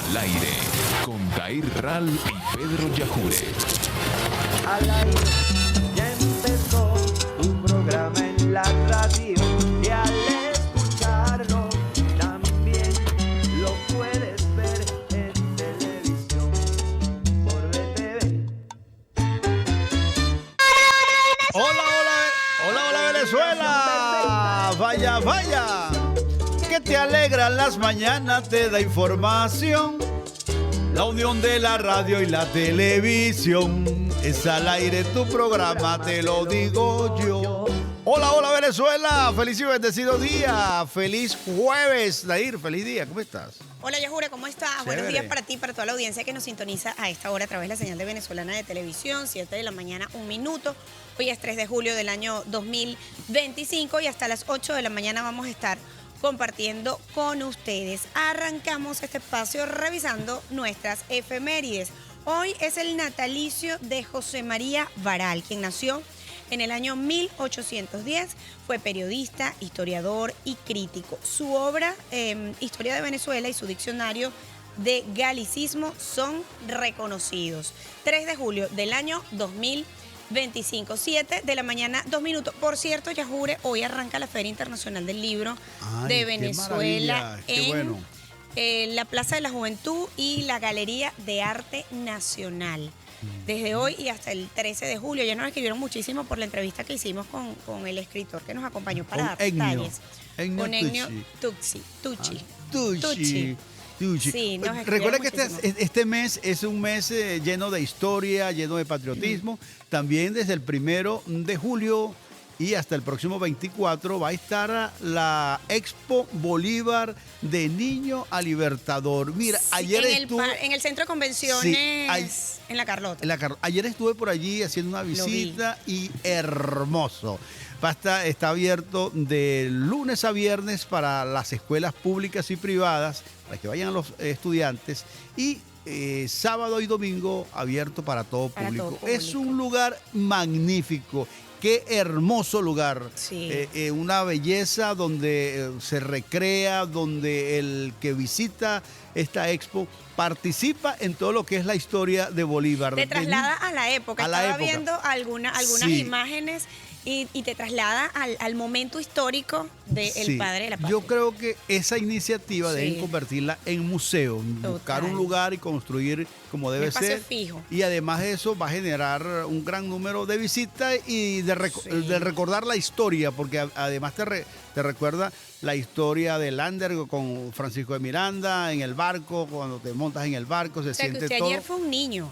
Al aire, con Dair Ral y Pedro Yajure. Al aire ya empezó tu programa en la radio y al escucharlo también lo puedes ver en televisión por VTV. Hola, hola, hola, hola Venezuela. Vaya, vaya. Que te alegran las mañanas, te da información. La unión de la radio y la televisión. Es al aire tu programa, te lo digo yo. Hola, hola Venezuela. Feliz y bendecido día. Feliz jueves, Dair. Feliz día. ¿Cómo estás? Hola, Yajure, ¿cómo estás? Chévere. Buenos días para ti, para toda la audiencia que nos sintoniza a esta hora a través de la señal de Venezolana de Televisión, 7 de la mañana, 1 minuto. Hoy es 3 de julio del año 2025 y hasta las 8 de la mañana vamos a estar compartiendo con ustedes. Arrancamos este espacio revisando nuestras efemérides. Hoy es el natalicio de José María Varal, quien nació en el año 1810, fue periodista, historiador y crítico. Su obra, Historia de Venezuela y su diccionario de galicismo son reconocidos. 3 de julio del año 2025, 7 de la mañana, 2 minutos. Por cierto, Yajure, hoy arranca la Feria Internacional del Libro de Venezuela en la Plaza de la Juventud y la Galería de Arte Nacional. Desde hoy y hasta el 13 de julio. Ya nos escribieron muchísimo por la entrevista que hicimos con el escritor que nos acompañó para dar detalles. Con Ennio Tucci. Sí, nos recuerda que muchísimo. este mes es un mes lleno de historia, lleno de patriotismo. También desde el 1 de julio y hasta el próximo 24 va a estar la Expo Bolívar de Niño a Libertador. Mira, ayer estuve en el centro de convenciones, en la Carlota. Ayer estuve por allí haciendo una visita y hermoso. Está abierto de lunes a viernes para las escuelas públicas y privadas, para que vayan los estudiantes, y sábado y domingo abierto para todo público. Es un lugar magnífico. Qué hermoso lugar. Sí. Una belleza donde se recrea, donde el que visita esta expo participa en todo lo que es la historia de Bolívar. Te traslada a la época. Estaba viendo algunas imágenes y te traslada al momento histórico del padre de la patria. Yo creo que esa iniciativa deben convertirla en museo, buscar un lugar y construir como debe ser. Fijo. Y además de eso va a generar un gran número de visitas y de recordar la historia, porque además te recuerda la historia del Lander con Francisco de Miranda en el barco, cuando te montas en el barco, se siente usted todo. Ayer fue un niño.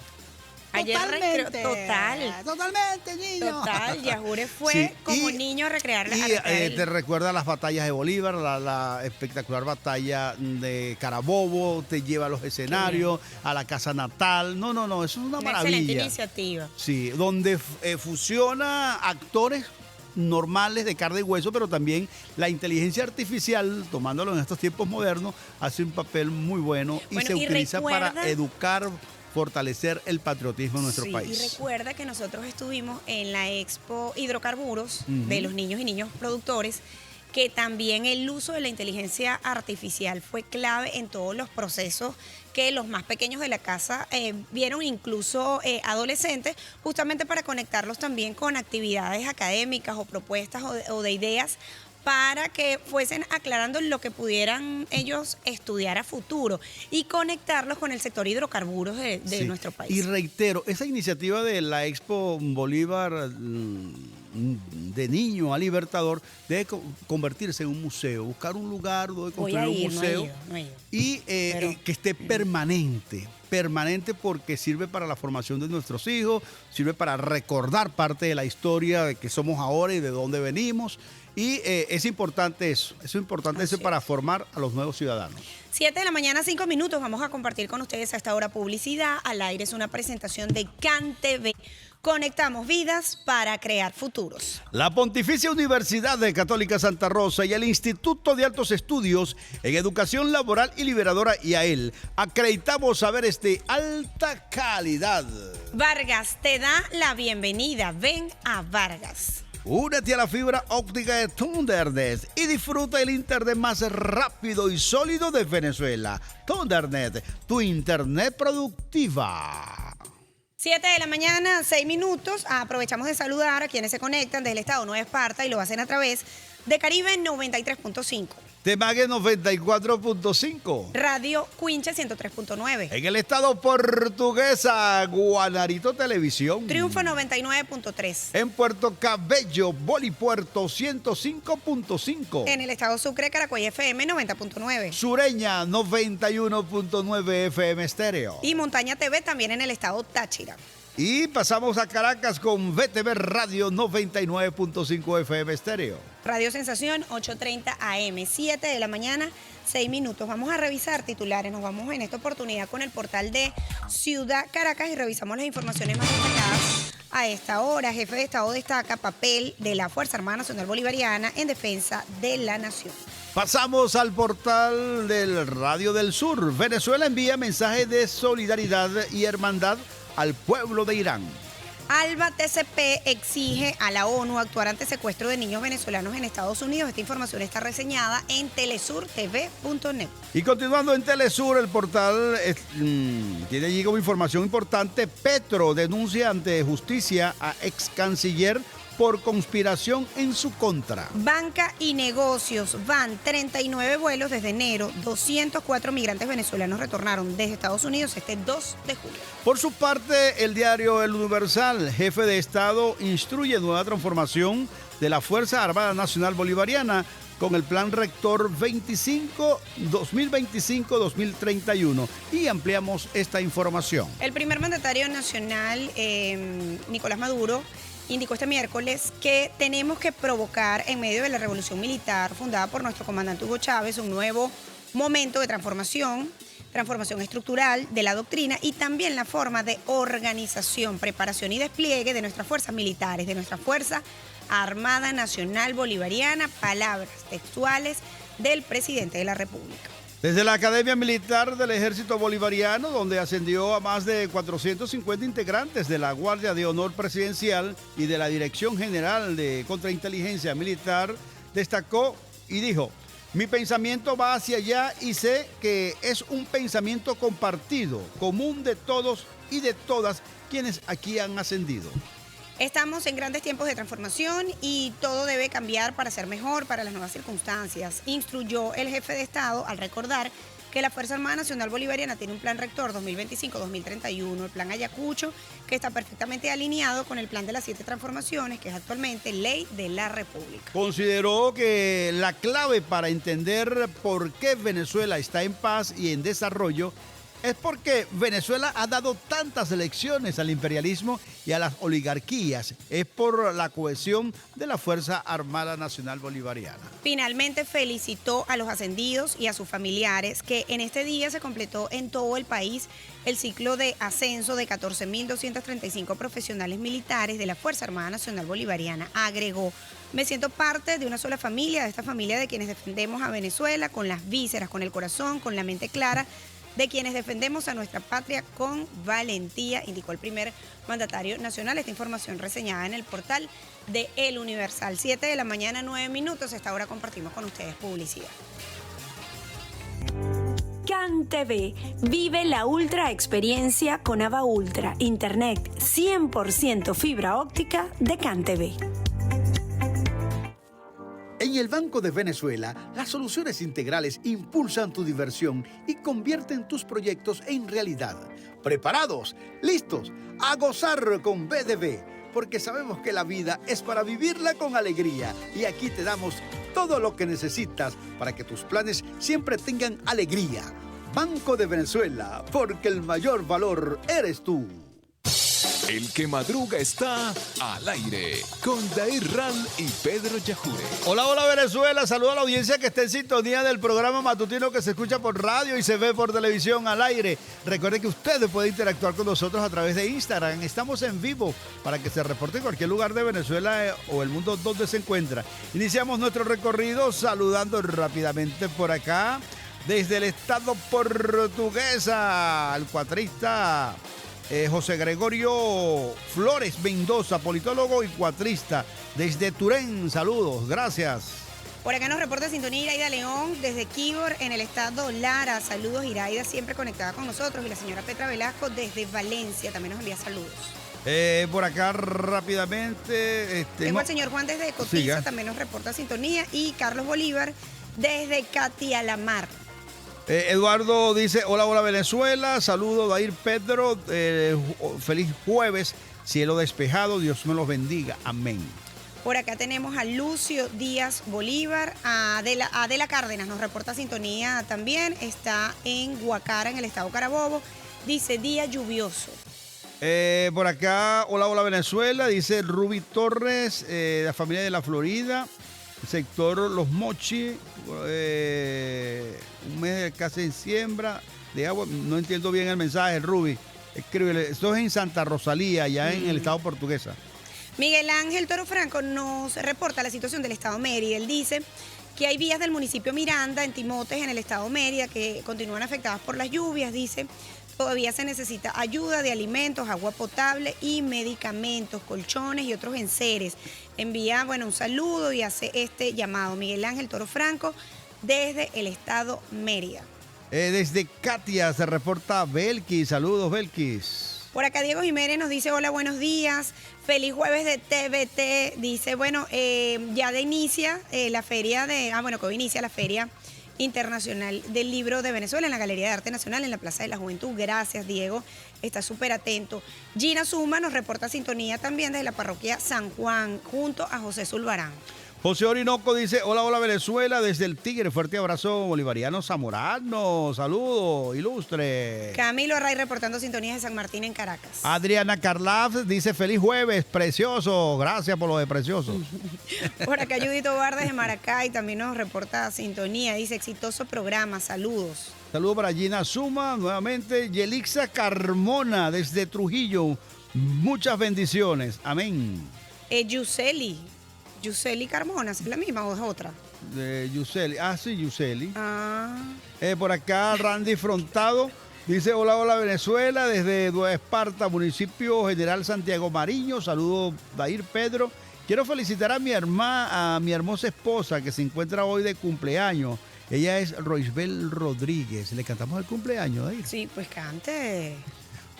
Totalmente, niño. Total, Yajure fue como niño a recrear la te recuerda las batallas de Bolívar, la espectacular batalla de Carabobo, te lleva a los escenarios, a la casa natal. No, eso es una maravilla. Excelente iniciativa. Sí, donde fusiona actores normales de carne y hueso, pero también la inteligencia artificial, tomándolo en estos tiempos modernos, hace un papel muy bueno y se utiliza para educar, fortalecer el patriotismo en nuestro país. Y recuerda que nosotros estuvimos en la Expo Hidrocarburos de los niños y niños productores, que también el uso de la inteligencia artificial fue clave en todos los procesos que los más pequeños de la casa vieron, incluso adolescentes, justamente para conectarlos también con actividades académicas o propuestas o de ideas para que fuesen aclarando lo que pudieran ellos estudiar a futuro y conectarlos con el sector hidrocarburos de nuestro país. Y reitero, esa iniciativa de la Expo Bolívar de Niño a Libertador debe convertirse en un museo, buscar un lugar donde construir un museo y que esté permanente porque sirve para la formación de nuestros hijos, sirve para recordar parte de la historia de que somos ahora y de dónde venimos. Y es importante eso para formar a los nuevos ciudadanos. 7 de la mañana, 5 minutos. Vamos a compartir con ustedes a esta hora publicidad. Al aire es una presentación de CAN TV. Conectamos vidas para crear futuros. La Pontificia Universidad de Católica Santa Rosa y el Instituto de Altos Estudios en Educación Laboral y Liberadora IAEL acreditamos saberes de alta calidad. Vargas te da la bienvenida. Ven a Vargas. Únete a la fibra óptica de Thundernet y disfruta el internet más rápido y sólido de Venezuela. Thundernet, tu internet productiva. 7 de la mañana, 6 minutos. Aprovechamos de saludar a quienes se conectan desde el estado Nueva Esparta y lo hacen a través de Caribe 93.5. Temague 94.5. Radio Cuinche 103.9. En el estado Portuguesa, Guanarito Televisión. Triunfo 99.3. En Puerto Cabello, Bolipuerto 105.5. En el estado Sucre, Caracuay FM 90.9. Sureña 91.9 FM estéreo. Y Montaña TV también en el estado Táchira. Y pasamos a Caracas con VTV Radio 99.5 FM estéreo. Radio Sensación 8:30 AM, 7 de la mañana, 6 minutos. Vamos a revisar titulares. Nos vamos en esta oportunidad con el portal de Ciudad Caracas y revisamos las informaciones más destacadas a esta hora. Jefe de Estado destaca papel de la Fuerza Armada Nacional Bolivariana en defensa de la nación. Pasamos al portal del Radio del Sur. Venezuela envía mensaje de solidaridad y hermandad al pueblo de Irán. Alba TCP exige a la ONU actuar ante secuestro de niños venezolanos en Estados Unidos. Esta información está reseñada en telesurtv.net. Y continuando en Telesur, el portal tiene allí como información importante: Petro denuncia ante justicia a ex canciller por conspiración en su contra. Banca y negocios. Van 39 vuelos desde enero. 204 migrantes venezolanos retornaron desde Estados Unidos este 2 de julio. Por su parte, el diario El Universal, jefe de Estado, instruye nueva transformación de la Fuerza Armada Nacional Bolivariana con el Plan Rector 2025-2031. Y ampliamos esta información. El primer mandatario nacional, Nicolás Maduro, indicó este miércoles que tenemos que provocar en medio de la revolución militar fundada por nuestro comandante Hugo Chávez un nuevo momento de transformación estructural de la doctrina y también la forma de organización, preparación y despliegue de nuestras fuerzas militares, de nuestra Fuerza Armada Nacional Bolivariana, palabras textuales del presidente de la República. Desde la Academia Militar del Ejército Bolivariano, donde ascendió a más de 450 integrantes de la Guardia de Honor Presidencial y de la Dirección General de Contrainteligencia Militar, destacó y dijo: mi pensamiento va hacia allá y sé que es un pensamiento compartido, común de todos y de todas quienes aquí han ascendido. Estamos en grandes tiempos de transformación y todo debe cambiar para ser mejor para las nuevas circunstancias, instruyó el jefe de Estado al recordar que la Fuerza Armada Nacional Bolivariana tiene un plan rector 2025-2031, el plan Ayacucho, que está perfectamente alineado con el plan de las 7 transformaciones, que es actualmente ley de la República. Consideró que la clave para entender por qué Venezuela está en paz y en desarrollo es porque Venezuela ha dado tantas lecciones al imperialismo y a las oligarquías. Es por la cohesión de la Fuerza Armada Nacional Bolivariana. Finalmente felicitó a los ascendidos y a sus familiares que en este día se completó en todo el país el ciclo de ascenso de 14.235 profesionales militares de la Fuerza Armada Nacional Bolivariana. Agregó: me siento parte de una sola familia, de esta familia de quienes defendemos a Venezuela con las vísceras, con el corazón, con la mente clara, de quienes defendemos a nuestra patria con valentía, indicó el primer mandatario nacional. Esta información reseñada en el portal de El Universal. 7 de la mañana, 9 minutos. A esta hora compartimos con ustedes publicidad. CanTV. Vive la ultra experiencia con Ava Ultra. Internet 100% fibra óptica de CanTV. En el Banco de Venezuela, las soluciones integrales impulsan tu diversión y convierten tus proyectos en realidad. ¿Preparados? ¿Listos? A gozar con BDV, porque sabemos que la vida es para vivirla con alegría y aquí te damos todo lo que necesitas para que tus planes siempre tengan alegría. Banco de Venezuela, porque el mayor valor eres tú. El que madruga está al aire con Dair Ral y Pedro Yajure. Hola, hola Venezuela, saludo a la audiencia que está en sintonía del programa matutino que se escucha por radio y se ve por televisión al aire. Recuerde que usted puede interactuar con nosotros a través de Instagram. Estamos en vivo para que se reporte en cualquier lugar de Venezuela o el mundo donde se encuentra. Iniciamos nuestro recorrido saludando rápidamente por acá desde el estado portuguesa al cuatrista José Gregorio Flores Mendoza, politólogo y cuatrista, desde Turén. Saludos, gracias. Por acá nos reporta sintonía Iraida León desde Quibor en el estado Lara. Saludos, Iraida, siempre conectada con nosotros. Y la señora Petra Velasco desde Valencia también nos envía saludos. Por acá rápidamente. Tengo al señor Juan desde Cotiza, también nos reporta sintonía. Y Carlos Bolívar desde Catialamar. Eduardo dice, hola Venezuela, saludos Dair Pedro, feliz jueves, cielo despejado, Dios me los bendiga, amén. Por acá tenemos a Lucio Díaz Bolívar, a Adela Cárdenas nos reporta sintonía también, está en Guacara, en el estado Carabobo, dice día lluvioso. Por acá, hola Venezuela, dice Ruby Torres, la familia de la Florida, sector Los Mochis, un mes casi en siembra de agua, no entiendo bien el mensaje, Ruby, escríbele, esto es en Santa Rosalía, allá en el estado Portuguesa. Miguel Ángel Toro Franco nos reporta la situación del estado Mérida. Él dice que hay vías del municipio Miranda, en Timotes, en el estado Mérida, que continúan afectadas por las lluvias. Dice, todavía se necesita ayuda de alimentos, agua potable y medicamentos, colchones y otros enseres. Envía, un saludo y hace este llamado. Miguel Ángel Toro Franco, desde el estado Mérida. Desde Katia se reporta Belkis. Saludos, Belkis. Por acá Diego Jiménez nos dice, hola, buenos días, feliz jueves de TVT. Dice, ya inicia la feria que hoy inicia la Feria Internacional del Libro de Venezuela en la Galería de Arte Nacional en la Plaza de la Juventud. Gracias, Diego, está súper atento. Gina Zuma nos reporta sintonía también desde la parroquia San Juan, junto a José Zulbarán. José Orinoco dice, hola Venezuela, desde el Tigre, fuerte abrazo bolivariano zamorano, saludos, ilustre. Camilo Array reportando sintonías de San Martín en Caracas. Adriana Carlaf dice, feliz jueves, precioso, gracias por lo de precioso. Por acá Judito Vargas de Maracay también nos reporta sintonía, dice, exitoso programa, saludos. Saludos para Gina Zuma, nuevamente, Yelixa Carmona desde Trujillo, muchas bendiciones, amén. Yuseli Carmona, ¿es la misma o es otra? Yuseli, sí, Yuseli. Ah. Por acá Randy Frontado dice, hola Venezuela, desde Dua Esparta, municipio General Santiago Mariño, saludos Dair Pedro. Quiero felicitar a mi hermosa esposa que se encuentra hoy de cumpleaños. Ella es Roisbel Rodríguez. ¿Le cantamos el cumpleaños, Dair? Sí, pues cante.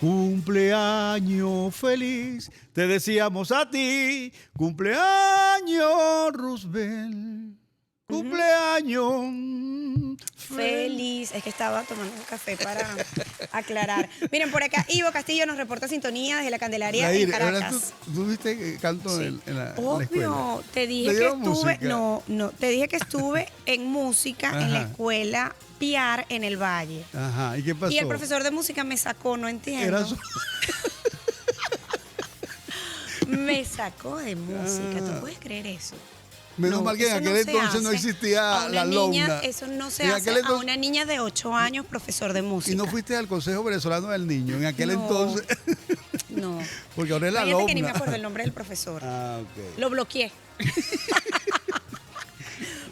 Cumpleaños feliz, te deseamos a ti, cumpleaños Roosevelt, cumpleaños feliz. Es que estaba tomando un café para aclarar. Miren, por acá Ivo Castillo nos reporta sintonía desde la Candelaria en Caracas. ¿Tú viste canto en la escuela? Obvio, te dije que estuve, te dije que estuve en música en la escuela Piar en el Valle. Ajá, ¿y qué pasó? Y el profesor de música me sacó, no entiendo. Me sacó de música, ¿tú puedes creer eso? Menos mal que en aquel entonces no existía la alumna. Eso no se hace a una niña de 8 años, profesor de música. ¿Y no fuiste al Consejo Venezolano del Niño en aquel entonces? No. Porque ahora es la alumna. alumna. Que ni me acuerdo el nombre del profesor. Ah, ok. Lo bloqueé.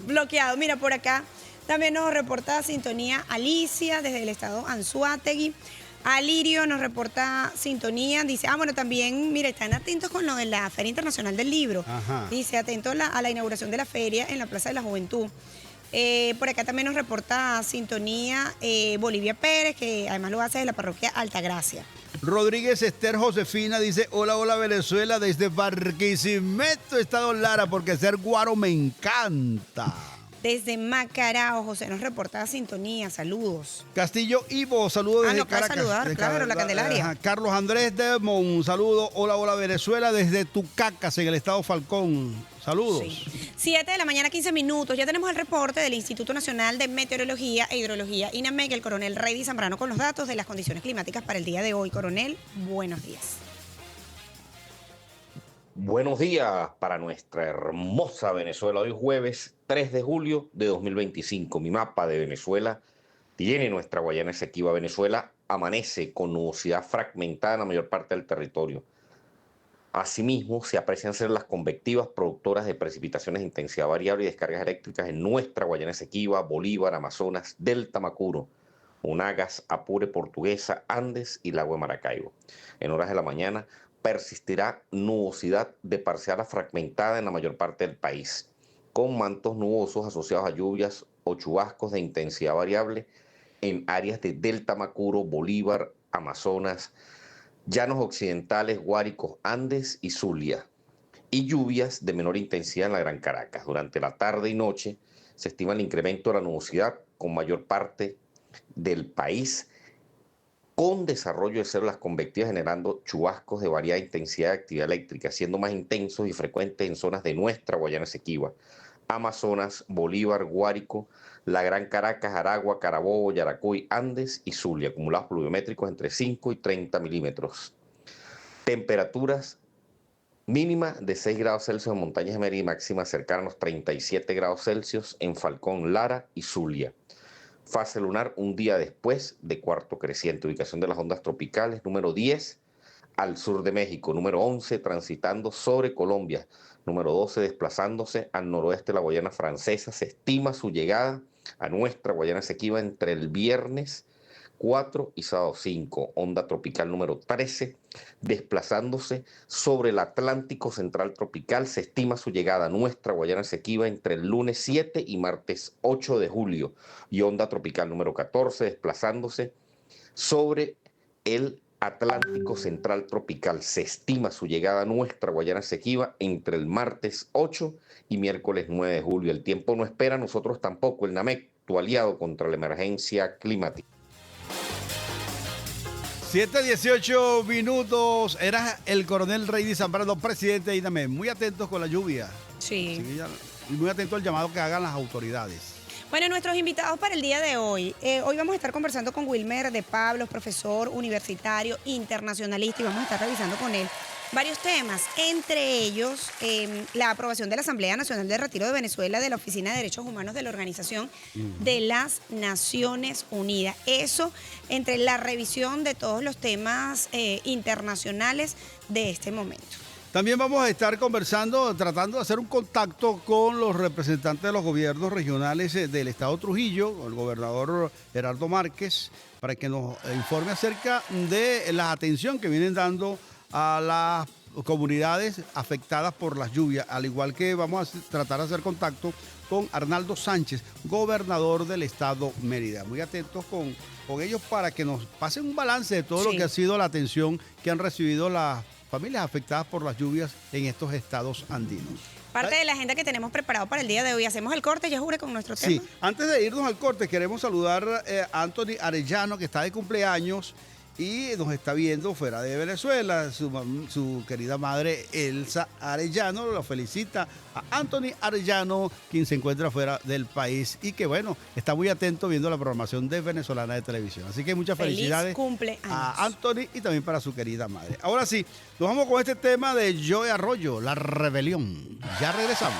Bloqueado. Mira, por acá también nos reporta sintonía Alicia desde el estado Anzoátegui. Alirio nos reporta sintonía, dice, también, mire, están atentos con lo de la Feria Internacional del Libro. Ajá. Dice, atentos a la inauguración de la feria en la Plaza de la Juventud. Por acá también nos reporta sintonía Bolivia Pérez, que además lo hace de la parroquia Altagracia. Rodríguez Esther Josefina dice, hola Venezuela, desde Barquisimeto, estado Lara, porque ser guaro me encanta. Desde Macarao, José nos reporta sintonía, saludos. Castillo Ivo, saludos desde Caracas. Saludar, claro, la Candelaria. Carlos Andrés Demon, un saludo, hola Venezuela, desde Tucacas, en el estado Falcón. Saludos. Sí. 7 de la mañana, 15 minutos. Ya tenemos el reporte del Instituto Nacional de Meteorología e Hidrología, INAMEC, el coronel Reydi Zambrano, con los datos de las condiciones climáticas para el día de hoy. Coronel, buenos días. Buenos días para nuestra hermosa Venezuela. Hoy jueves 3 de julio de 2025. Mi mapa de Venezuela tiene nuestra Guayana Esequiba. Venezuela amanece con nubosidad fragmentada en la mayor parte del territorio. Asimismo, se aprecian ser las convectivas productoras de precipitaciones de intensidad variable y descargas eléctricas en nuestra Guayana Esequiba, Bolívar, Amazonas, Delta Macuro, Monagas, Apure, Portuguesa, Andes y Lago de Maracaibo. En horas de la mañana persistirá nubosidad de parcial a fragmentada en la mayor parte del país, con mantos nubosos asociados a lluvias o chubascos de intensidad variable en áreas de Delta Macuro, Bolívar, Amazonas, Llanos Occidentales, Guárico, Andes y Zulia, y lluvias de menor intensidad en la Gran Caracas. Durante la tarde y noche se estima el incremento de la nubosidad con mayor parte del país, con desarrollo de células convectivas generando chubascos de variada intensidad de actividad eléctrica, siendo más intensos y frecuentes en zonas de nuestra Guayana Esequiba, Amazonas, Bolívar, Guárico, la Gran Caracas, Aragua, Carabobo, Yaracuy, Andes y Zulia, acumulados pluviométricos entre 5 y 30 milímetros. Temperaturas mínima de 6 grados Celsius en Montañas de Mérida y máxima cercana a los 37 grados Celsius en Falcón, Lara y Zulia. Fase lunar un día después de cuarto creciente. Ubicación de las ondas tropicales, número 10 al sur de México, número 11 transitando sobre Colombia, número 12 desplazándose al noroeste de la Guayana Francesa. Se estima su llegada a nuestra Guayana Esequiba entre el viernes 4 y sábado 5. Onda tropical número 13 desplazándose sobre el Atlántico Central Tropical. Se estima su llegada a nuestra Guayana Esequiba entre el lunes 7 y martes 8 de julio. Y onda tropical número 14 desplazándose sobre el Atlántico Central Tropical. Se estima su llegada a nuestra Guayana Esequiba entre el martes 8 y miércoles 9 de julio. El tiempo no espera, nosotros tampoco. El NAMEC, tu aliado contra la emergencia climática. 7:18 minutos. Era el coronel Reydi Zambrano, presidente de INAMED. Muy atentos con la lluvia. Sí. Y muy atentos al llamado que hagan las autoridades. Bueno, nuestros invitados para el día de hoy. Hoy vamos a estar conversando con Wilmer de Pablos, profesor universitario, internacionalista, y vamos a estar revisando con él varios temas, entre ellos la aprobación de la Asamblea Nacional de Retiro de Venezuela de la Oficina de Derechos Humanos de la Organización de las Naciones Unidas. Eso entre la revisión de todos los temas internacionales de este momento. También vamos a estar conversando, tratando de hacer un contacto con los representantes de los gobiernos regionales del estado Trujillo, con el gobernador Gerardo Márquez, para que nos informe acerca de la atención que vienen dando a las comunidades afectadas por las lluvias, al igual que vamos a tratar de hacer contacto con Arnaldo Sánchez, gobernador del estado Mérida. Muy atentos con ellos para que nos pasen un balance de todo lo que ha sido la atención que han recibido las familias afectadas por las lluvias en estos estados andinos. Parte de la agenda que tenemos preparado para el día de hoy. Hacemos el corte, ya jure, con nuestro tema. Sí, antes de irnos al corte, queremos saludar a Anthony Arellano, que está de cumpleaños y nos está viendo fuera de Venezuela. Su querida madre Elsa Arellano lo felicita a Anthony Arellano, quien se encuentra fuera del país y que, bueno, está muy atento viendo la programación de Venezolana de Televisión. Así que muchas felicidades a Anthony y también para su querida madre. Ahora sí, nos vamos con este tema de Joe Arroyo, La Rebelión. Ya regresamos.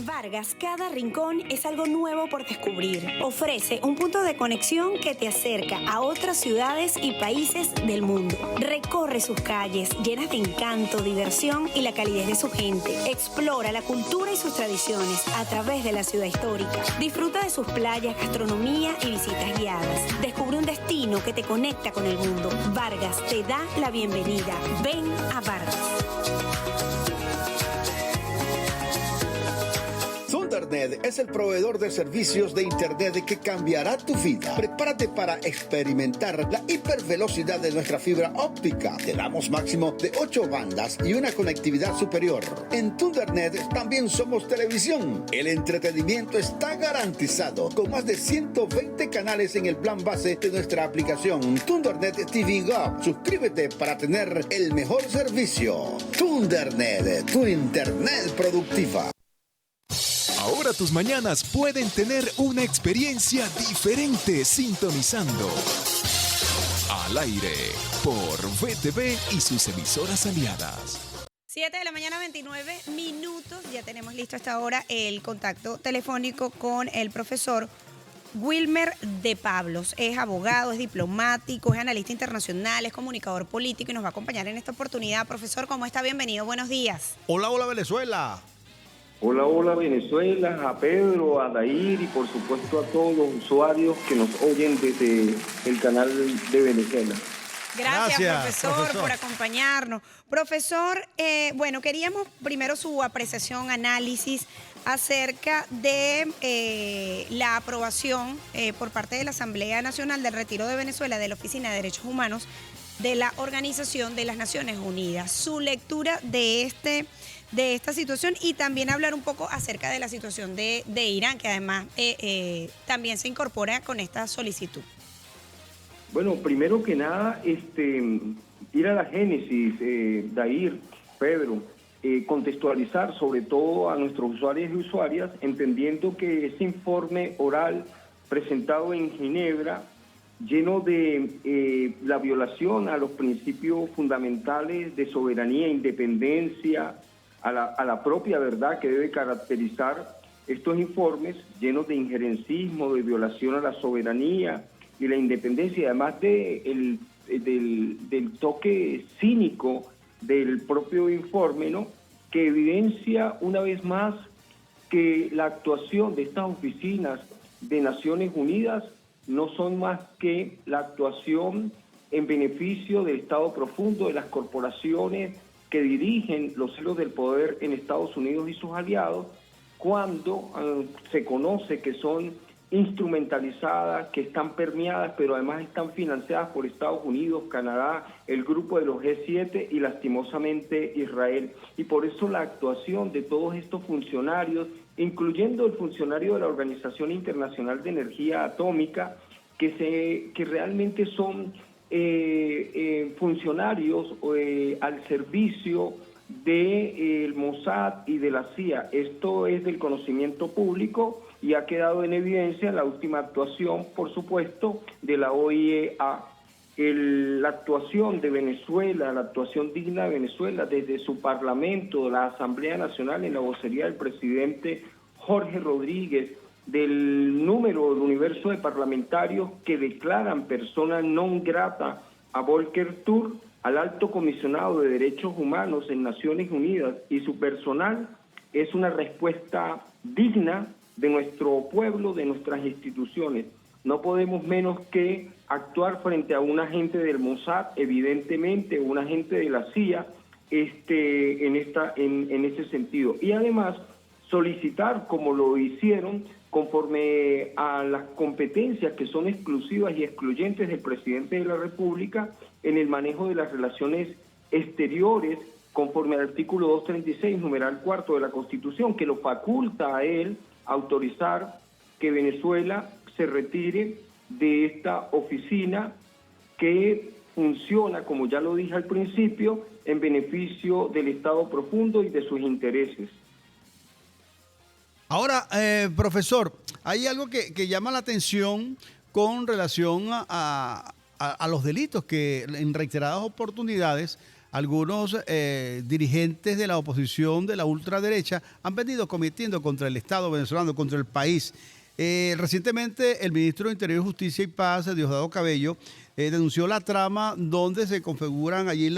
Vargas, cada rincón es algo nuevo por descubrir. Ofrece un punto de conexión que te acerca a otras ciudades y países del mundo. Recorre sus calles llenas de encanto, diversión y la calidez de su gente. Explora la cultura y sus tradiciones a través de la ciudad histórica. Disfruta de sus playas, gastronomía y visitas guiadas. Descubre un destino que te conecta con el mundo. Vargas te da la bienvenida. Ven a Vargas. Thundernet es el proveedor de servicios de Internet que cambiará tu vida. Prepárate para experimentar la hipervelocidad de nuestra fibra óptica. Te damos máximo de 8 bandas y una conectividad superior. En Thundernet también somos televisión. El entretenimiento está garantizado con más de 120 canales en el plan base de nuestra aplicación Thundernet TV Go. Suscríbete para tener el mejor servicio. Thundernet, tu Internet productiva. Ahora tus mañanas pueden tener una experiencia diferente sintonizando Al Aire por VTV y sus emisoras aliadas. 7 de la mañana, 29 minutos. Ya tenemos listo a esta hora el contacto telefónico con el profesor Wilmer de Pablos. Es abogado, es diplomático, es analista internacional, es comunicador político y nos va a acompañar en esta oportunidad. Profesor, ¿cómo está? Bienvenido, buenos días. Hola, hola Venezuela. Hola, hola Venezuela, a Pedro, a Dair y por supuesto a todos los usuarios que nos oyen desde el canal de Venezuela. Gracias, profesor, por acompañarnos. Profesor, bueno, queríamos primero su apreciación, análisis acerca de la aprobación por parte de la Asamblea Nacional del retiro de Venezuela de la Oficina de Derechos Humanos de la Organización de las Naciones Unidas. Su lectura de esta situación y también hablar un poco acerca de la situación de Irán, que además también se incorpora con esta solicitud. Bueno, primero que nada, ir a la génesis, Dair, Pedro, contextualizar sobre todo a nuestros usuarios y usuarias, entendiendo que ese informe oral presentado en Ginebra, lleno de la violación a los principios fundamentales de soberanía e independencia, a la propia verdad que debe caracterizar estos informes, llenos de injerencismo, de violación a la soberanía y la independencia, y además del toque cínico del propio informe, ¿no?, que evidencia una vez más que la actuación de estas oficinas de Naciones Unidas no son más que la actuación en beneficio del Estado profundo, de las corporaciones que dirigen los hilos del poder en Estados Unidos y sus aliados, cuando se conoce que son instrumentalizadas, que están permeadas, pero además están financiadas por Estados Unidos, Canadá, el grupo de los G7 y lastimosamente Israel. Y por eso la actuación de todos estos funcionarios, incluyendo el funcionario de la Organización Internacional de Energía Atómica, que realmente son funcionarios al servicio del Mossad y de la CIA. Esto es del conocimiento público y ha quedado en evidencia la última actuación, por supuesto, de la OIEA. La actuación de Venezuela, la actuación digna de Venezuela desde su parlamento, la Asamblea Nacional, en la vocería del presidente Jorge Rodríguez, del número, del universo de parlamentarios que declaran persona non grata a Volker Turk, al alto comisionado de Derechos Humanos en Naciones Unidas y su personal, es una respuesta digna de nuestro pueblo, de nuestras instituciones. No podemos menos que actuar frente a un agente del Mossad, evidentemente, un agente de la CIA, en ese sentido. Y además solicitar, como lo hicieron, conforme a las competencias que son exclusivas y excluyentes del presidente de la República en el manejo de las relaciones exteriores, conforme al artículo 236, numeral 4 de la Constitución, que lo faculta a él autorizar que Venezuela se retire de esta oficina que funciona, como ya lo dije al principio, en beneficio del Estado profundo y de sus intereses. Ahora, profesor, hay algo que llama la atención con relación a los delitos que en reiteradas oportunidades algunos dirigentes de la oposición de la ultraderecha han venido cometiendo contra el Estado venezolano, contra el país. Recientemente el ministro de Interior, Justicia y Paz, Diosdado Cabello, denunció la trama donde se configuran allí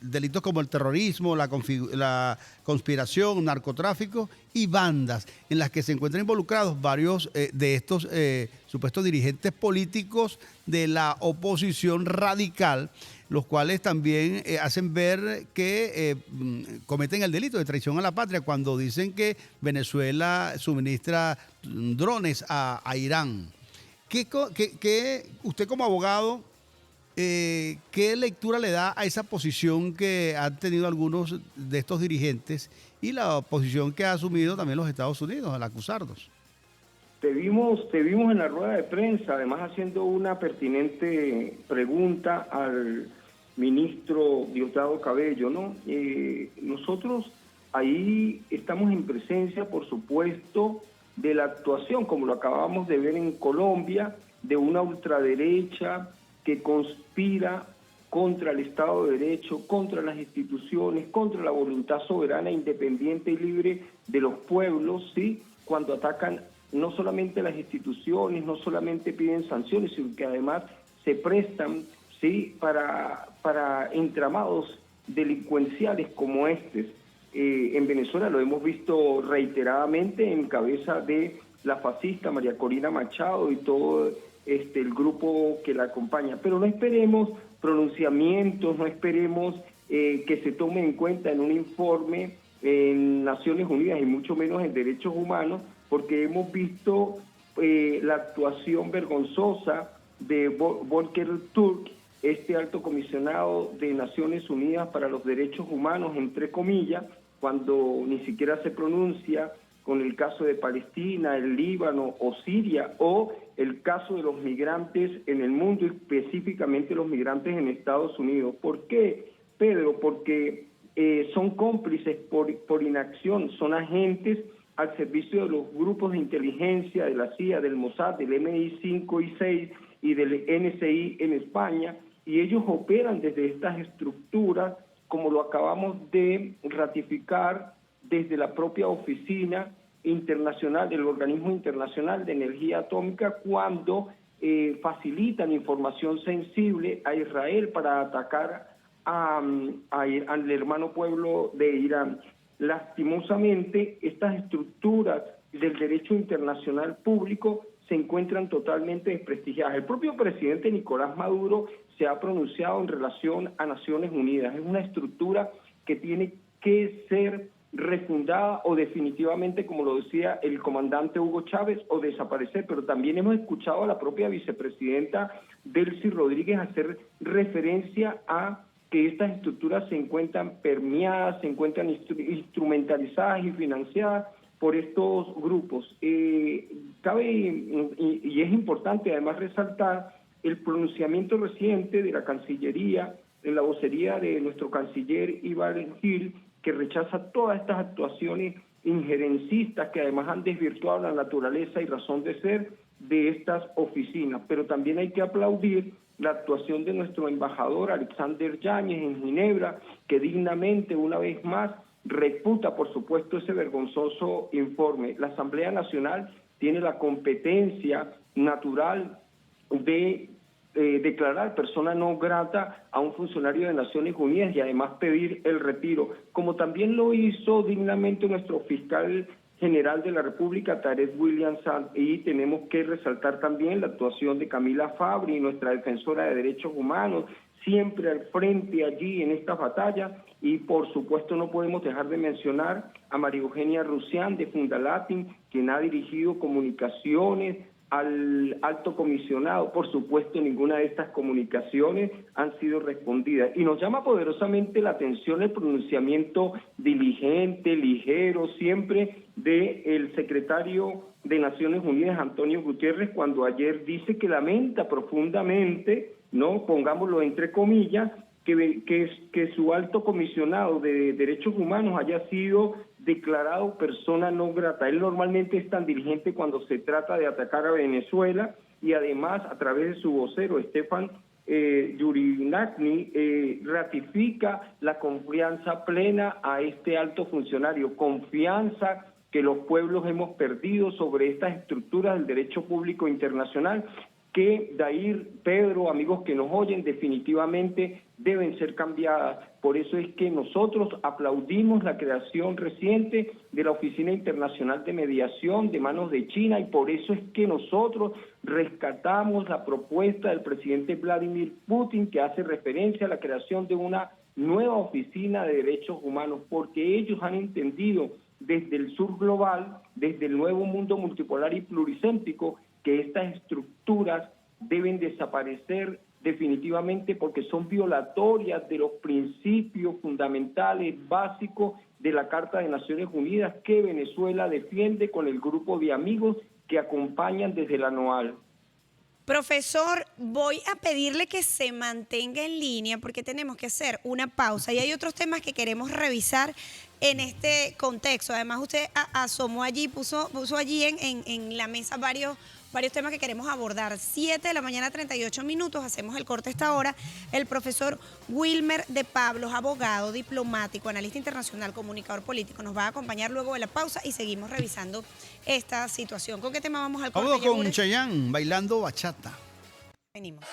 delitos como el terrorismo, la conspiración, narcotráfico y bandas, en las que se encuentran involucrados varios de estos supuestos dirigentes políticos de la oposición radical, los cuales también hacen ver que cometen el delito de traición a la patria cuando dicen que Venezuela suministra drones a Irán. ¿Qué usted como abogado, qué lectura le da a esa posición que han tenido algunos de estos dirigentes y la posición que ha asumido también los Estados Unidos al acusarlos? Te vimos en la rueda de prensa, además haciendo una pertinente pregunta al ministro Diosdado Cabello, ¿no? Nosotros ahí estamos en presencia, por supuesto, de la actuación, como lo acabamos de ver en Colombia, de una ultraderecha que conspira contra el Estado de Derecho, contra las instituciones, contra la voluntad soberana, independiente y libre de los pueblos, ¿sí?, cuando atacan no solamente las instituciones, no solamente piden sanciones, sino que además se prestan, ¿sí?, para entramados delincuenciales como estos. En Venezuela lo hemos visto reiteradamente en cabeza de la fascista María Corina Machado y todo el grupo que la acompaña. Pero no esperemos pronunciamientos, no esperemos que se tome en cuenta en un informe en Naciones Unidas y mucho menos en Derechos Humanos, porque hemos visto la actuación vergonzosa de Volker Turk, este alto comisionado de Naciones Unidas para los Derechos Humanos, entre comillas, cuando ni siquiera se pronuncia con el caso de Palestina, el Líbano o Siria, o el caso de los migrantes en el mundo, específicamente los migrantes en Estados Unidos. ¿Por qué, Pedro? Porque son cómplices por inacción, son agentes al servicio de los grupos de inteligencia de la CIA, del Mossad, del MI5 y 6 y del NSI en España, y ellos operan desde estas estructuras, como lo acabamos de ratificar desde la propia oficina internacional del Organismo Internacional de Energía Atómica, cuando facilitan información sensible a Israel para atacar al hermano pueblo de Irán. Lastimosamente, estas estructuras del derecho internacional público se encuentran totalmente desprestigiadas. El propio presidente Nicolás Maduro se ha pronunciado en relación a Naciones Unidas. Es una estructura que tiene que ser refundada o definitivamente, como lo decía el comandante Hugo Chávez, o desaparecer. Pero también hemos escuchado a la propia vicepresidenta Delcy Rodríguez hacer referencia a que estas estructuras se encuentran permeadas, se encuentran instrumentalizadas y financiadas por estos grupos. Cabe, y es importante además resaltar el pronunciamiento reciente de la Cancillería, en la vocería de nuestro canciller Iván Gil, que rechaza todas estas actuaciones injerencistas que además han desvirtuado la naturaleza y razón de ser de estas oficinas. Pero también hay que aplaudir la actuación de nuestro embajador Alexander Yáñez en Ginebra, que dignamente, una vez más, reputa, por supuesto, ese vergonzoso informe. La Asamblea Nacional tiene la competencia natural de declarar persona no grata a un funcionario de Naciones Unidas y además pedir el retiro, como también lo hizo dignamente nuestro fiscal general de la República, Tarek William Saab, y tenemos que resaltar también la actuación de Camila Fabri, nuestra defensora de derechos humanos, siempre al frente allí en esta batalla, y por supuesto no podemos dejar de mencionar a María Eugenia Rusián de Fundalatin, quien ha dirigido comunicaciones al alto comisionado. Por supuesto, ninguna de estas comunicaciones han sido respondidas. Y nos llama poderosamente la atención el pronunciamiento diligente, ligero, siempre del secretario de Naciones Unidas, Antonio Guterres, cuando ayer dice que lamenta profundamente, ¿no?, pongámoslo entre comillas, que su alto comisionado de Derechos Humanos haya sido declarado persona no grata. Él normalmente es tan diligente cuando se trata de atacar a Venezuela, y además a través de su vocero, Stefan Yurinakni, ratifica la confianza plena a este alto funcionario, confianza que los pueblos hemos perdido sobre estas estructuras del derecho público internacional, que, Dair, Pedro, amigos que nos oyen, definitivamente deben ser cambiadas. Por eso es que nosotros aplaudimos la creación reciente de la Oficina Internacional de Mediación de manos de China, y por eso es que nosotros rescatamos la propuesta del presidente Vladimir Putin, que hace referencia a la creación de una nueva oficina de derechos humanos, porque ellos han entendido desde el sur global, desde el nuevo mundo multipolar y pluricéntrico, que estas estructuras deben desaparecer definitivamente, porque son violatorias de los principios fundamentales básicos de la Carta de Naciones Unidas que Venezuela defiende con el grupo de amigos que acompañan desde la NOAL. Profesor, voy a pedirle que se mantenga en línea porque tenemos que hacer una pausa y hay otros temas que queremos revisar en este contexto. Además, usted asomó allí, puso allí en la mesa varios varios temas que queremos abordar. 7 de la mañana, 38 minutos, hacemos el corte a esta hora. El profesor Wilmer de Pablos, abogado, diplomático, analista internacional, comunicador político, nos va a acompañar luego de la pausa y seguimos revisando esta situación. ¿Con qué tema vamos al corte? Vamos con Chayanne, bailando bachata. Venimos.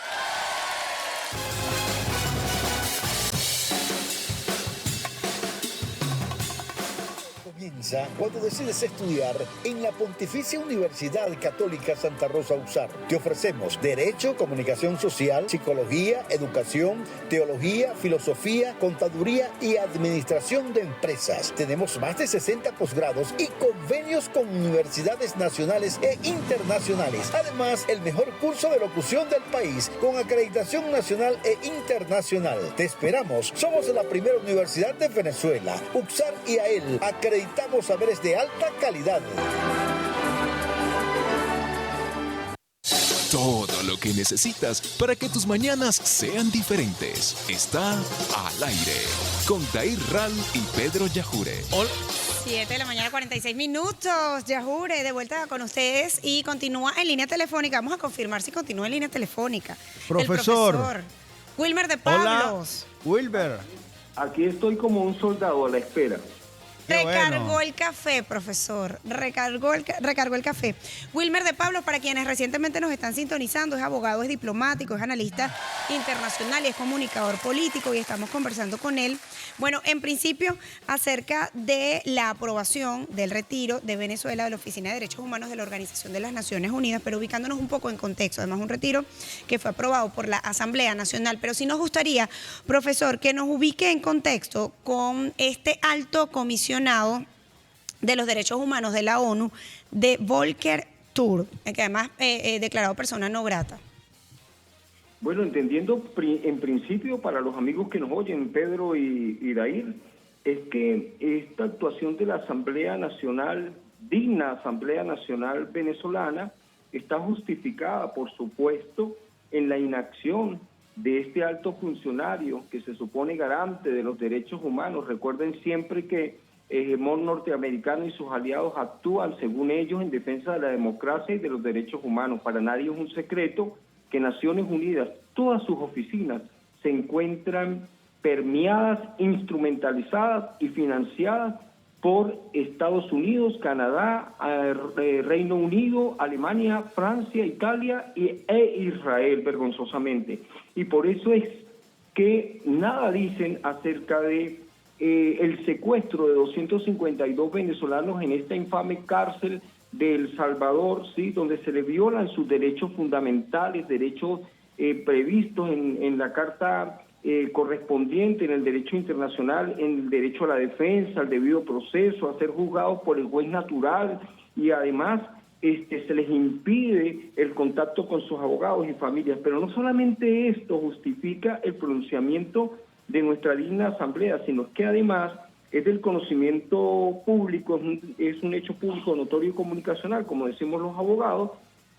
Comienza cuando decides estudiar en la Pontificia Universidad Católica Santa Rosa USAR. Te ofrecemos Derecho, Comunicación Social, Psicología, Educación, Teología, Filosofía, Contaduría y Administración de Empresas. Tenemos más de 60 posgrados y convenios con universidades nacionales e internacionales. Además, el mejor curso de locución del país con acreditación nacional e internacional. Te esperamos. Somos la primera universidad de Venezuela. UXAR y AEL. Acreditamos saberes de alta calidad. Todo lo que necesitas para que tus mañanas sean diferentes está al aire con Dair Ral y Pedro Yajure. 7 de la mañana, 46 minutos. Yajure, de vuelta con ustedes y continúa en línea telefónica. Vamos a confirmar si continúa en línea telefónica. Profesor. El profesor Wilmer de Pablos. Hola, Wilmer. Aquí estoy como un soldado a la espera. Recargó el café, profesor. Recargó el café. Wilmer de Pablos, para quienes recientemente nos están sintonizando, es abogado, es diplomático, es analista internacional y es comunicador político y estamos conversando con él. Bueno, en principio, acerca de la aprobación del retiro de Venezuela de la Oficina de Derechos Humanos de la Organización de las Naciones Unidas, pero ubicándonos un poco en contexto. Además, un retiro que fue aprobado por la Asamblea Nacional. Pero sí nos gustaría, profesor, que nos ubique en contexto con este alto comisionado de los Derechos Humanos de la ONU, de Volker Turk, que además declarado persona no grata. Bueno, entendiendo en principio para los amigos que nos oyen, Pedro y Dair, es que esta actuación de la Asamblea Nacional, digna Asamblea Nacional venezolana, está justificada, por supuesto, en la inacción de este alto funcionario que se supone garante de los derechos humanos. Recuerden siempre que el hegemón norteamericano y sus aliados actúan, según ellos, en defensa de la democracia y de los derechos humanos. Para nadie es un secreto que Naciones Unidas, todas sus oficinas, se encuentran permeadas, instrumentalizadas y financiadas por Estados Unidos, Canadá, Reino Unido, Alemania, Francia, Italia e Israel, vergonzosamente. Y por eso es que nada dicen acerca de el secuestro de 252 venezolanos en esta infame cárcel de El Salvador, ¿sí?, donde se le violan sus derechos fundamentales, derechos previstos en la Carta correspondiente, en el derecho internacional, en el derecho a la defensa, al debido proceso, a ser juzgados por el juez natural, y además se les impide el contacto con sus abogados y familias. Pero no solamente esto justifica el pronunciamiento de nuestra digna asamblea, sino que además es del conocimiento público, es un hecho público notorio y comunicacional, como decimos los abogados,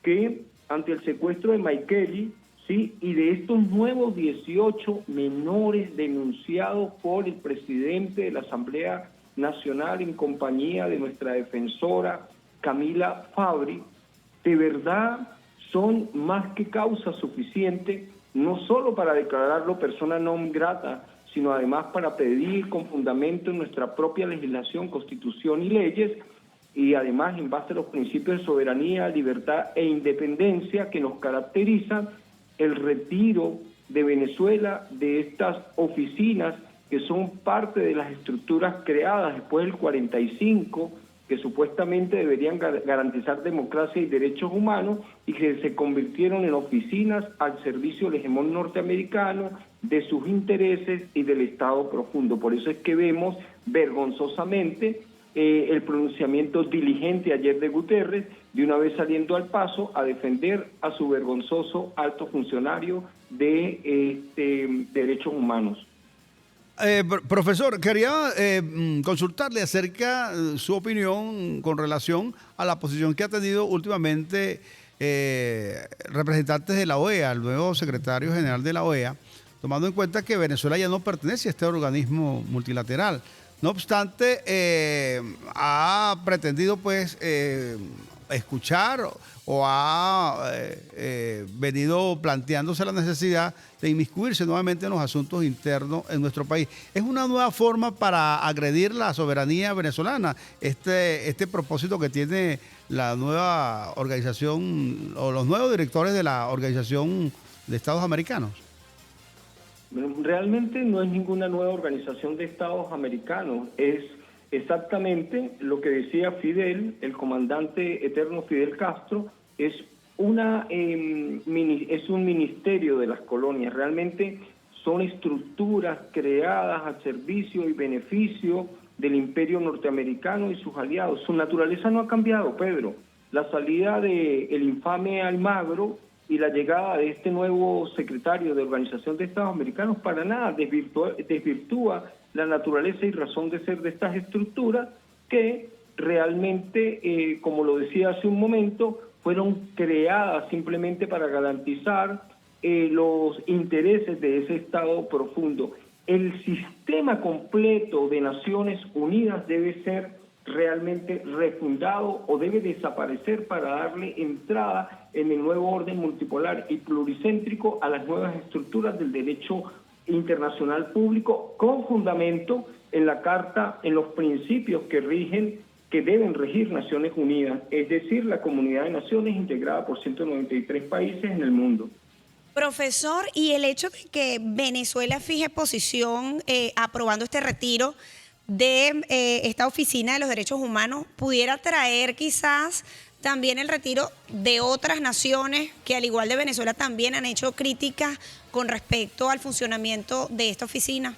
que ante el secuestro de Maikeli, ¿sí?, y de estos nuevos 18 menores denunciados por el presidente de la Asamblea Nacional en compañía de nuestra defensora Camila Fabri, de verdad son más que causa suficiente, no solo para declararlo persona non grata, sino además para pedir con fundamento en nuestra propia legislación, constitución y leyes, y además en base a los principios de soberanía, libertad e independencia que nos caracterizan, el retiro de Venezuela de estas oficinas que son parte de las estructuras creadas después del 45, que supuestamente deberían garantizar democracia y derechos humanos, y que se convirtieron en oficinas al servicio del hegemón norteamericano, de sus intereses y del Estado profundo. Por eso es que vemos vergonzosamente el pronunciamiento diligente ayer de Guterres, de una vez saliendo al paso a defender a su vergonzoso alto funcionario de derechos humanos. Profesor, quería consultarle acerca de su opinión con relación a la posición que ha tenido últimamente representantes de la OEA, el nuevo secretario general de la OEA, tomando en cuenta que Venezuela ya no pertenece a este organismo multilateral. No obstante, ha pretendido pues escuchar o ha venido planteándose la necesidad de inmiscuirse nuevamente en los asuntos internos en nuestro país. Es una nueva forma para agredir la soberanía venezolana, este propósito que tiene la nueva organización o los nuevos directores de la Organización de Estados Americanos. Realmente no es ninguna nueva organización de Estados Americanos, es exactamente lo que decía Fidel, el comandante eterno Fidel Castro, es un ministerio de las colonias. Realmente son estructuras creadas al servicio y beneficio del imperio norteamericano y sus aliados. Su naturaleza no ha cambiado, Pedro. La salida del infame Almagro y la llegada de este nuevo secretario de Organización de Estados Americanos para nada desvirtúa la naturaleza y razón de ser de estas estructuras que realmente, como lo decía hace un momento, fueron creadas simplemente para garantizar los intereses de ese Estado profundo. El sistema completo de Naciones Unidas debe ser realmente refundado o debe desaparecer para darle entrada en el nuevo orden multipolar y pluricéntrico a las nuevas estructuras del derecho internacional público con fundamento en la Carta, en los principios que deben regir Naciones Unidas, es decir, la comunidad de naciones integrada por 193 países en el mundo. Profesor, y el hecho de que Venezuela fije posición aprobando este retiro de esta Oficina de los Derechos Humanos, ¿pudiera traer quizás también el retiro de otras naciones que al igual de Venezuela también han hecho críticas con respecto al funcionamiento de esta oficina?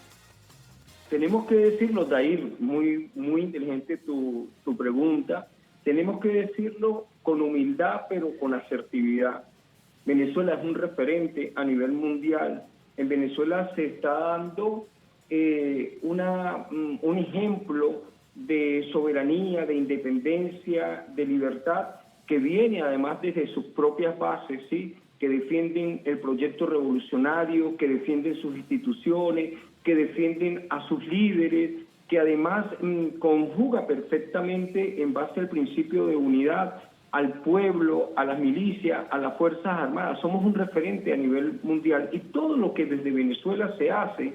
Tenemos que decirlo, Dair, muy inteligente tu pregunta, tenemos que decirlo con humildad pero con asertividad. Venezuela es un referente a nivel mundial. En Venezuela se está dando un ejemplo de soberanía, de independencia, de libertad, que viene además desde sus propias bases, ¿sí?, que defienden el proyecto revolucionario, que defienden sus instituciones, que defienden a sus líderes, que además conjuga perfectamente en base al principio de unidad al pueblo, a las milicias, a las Fuerzas Armadas. Somos un referente a nivel mundial y todo lo que desde Venezuela se hace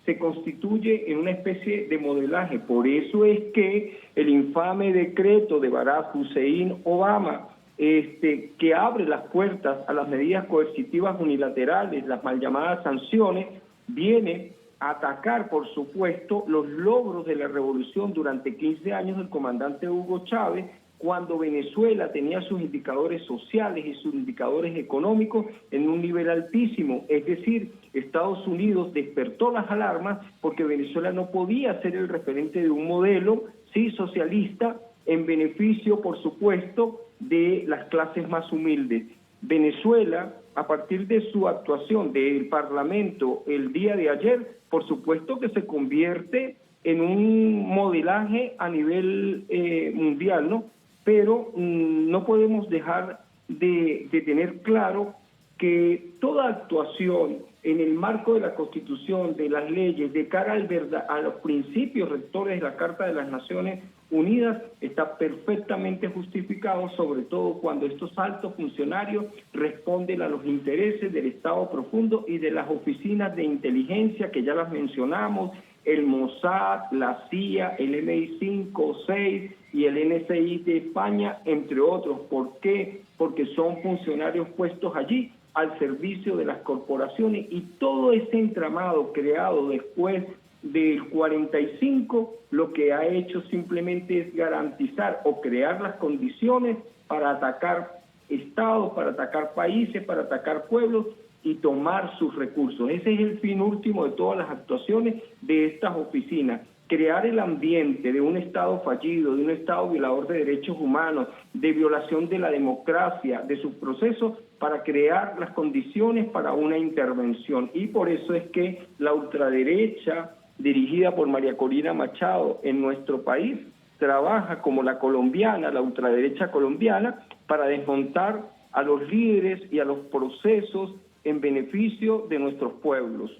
se constituye en una especie de modelaje. Por eso es que el infame decreto de Barack Hussein Obama, que abre las puertas a las medidas coercitivas unilaterales, las mal llamadas sanciones, viene a atacar, por supuesto, los logros de la revolución durante 15 años del comandante Hugo Chávez, cuando Venezuela tenía sus indicadores sociales y sus indicadores económicos en un nivel altísimo. Es decir, Estados Unidos despertó las alarmas porque Venezuela no podía ser el referente de un modelo, sí, socialista, en beneficio, por supuesto, de las clases más humildes. Venezuela, a partir de su actuación del Parlamento el día de ayer, por supuesto que se convierte en un modelaje a nivel mundial, ¿no? Pero no podemos dejar de tener claro que toda actuación en el marco de la Constitución, de las leyes, de cara a los principios rectores de la Carta de las Naciones Unidas, está perfectamente justificado, sobre todo cuando estos altos funcionarios responden a los intereses del Estado profundo y de las oficinas de inteligencia que ya las mencionamos, el Mossad, la CIA, el MI5, 6 y el NSI de España, entre otros. ¿Por qué? Porque son funcionarios puestos allí al servicio de las corporaciones y todo ese entramado creado después del 45 lo que ha hecho simplemente es garantizar o crear las condiciones para atacar estados, para atacar países, para atacar pueblos y tomar sus recursos. Ese es el fin último de todas las actuaciones de estas oficinas. Crear el ambiente de un Estado fallido, de un Estado violador de derechos humanos, de violación de la democracia, de sus procesos, para crear las condiciones para una intervención. Y por eso es que la ultraderecha, dirigida por María Corina Machado en nuestro país, trabaja como la colombiana, la ultraderecha colombiana, para desmontar a los líderes y a los procesos en beneficio de nuestros pueblos.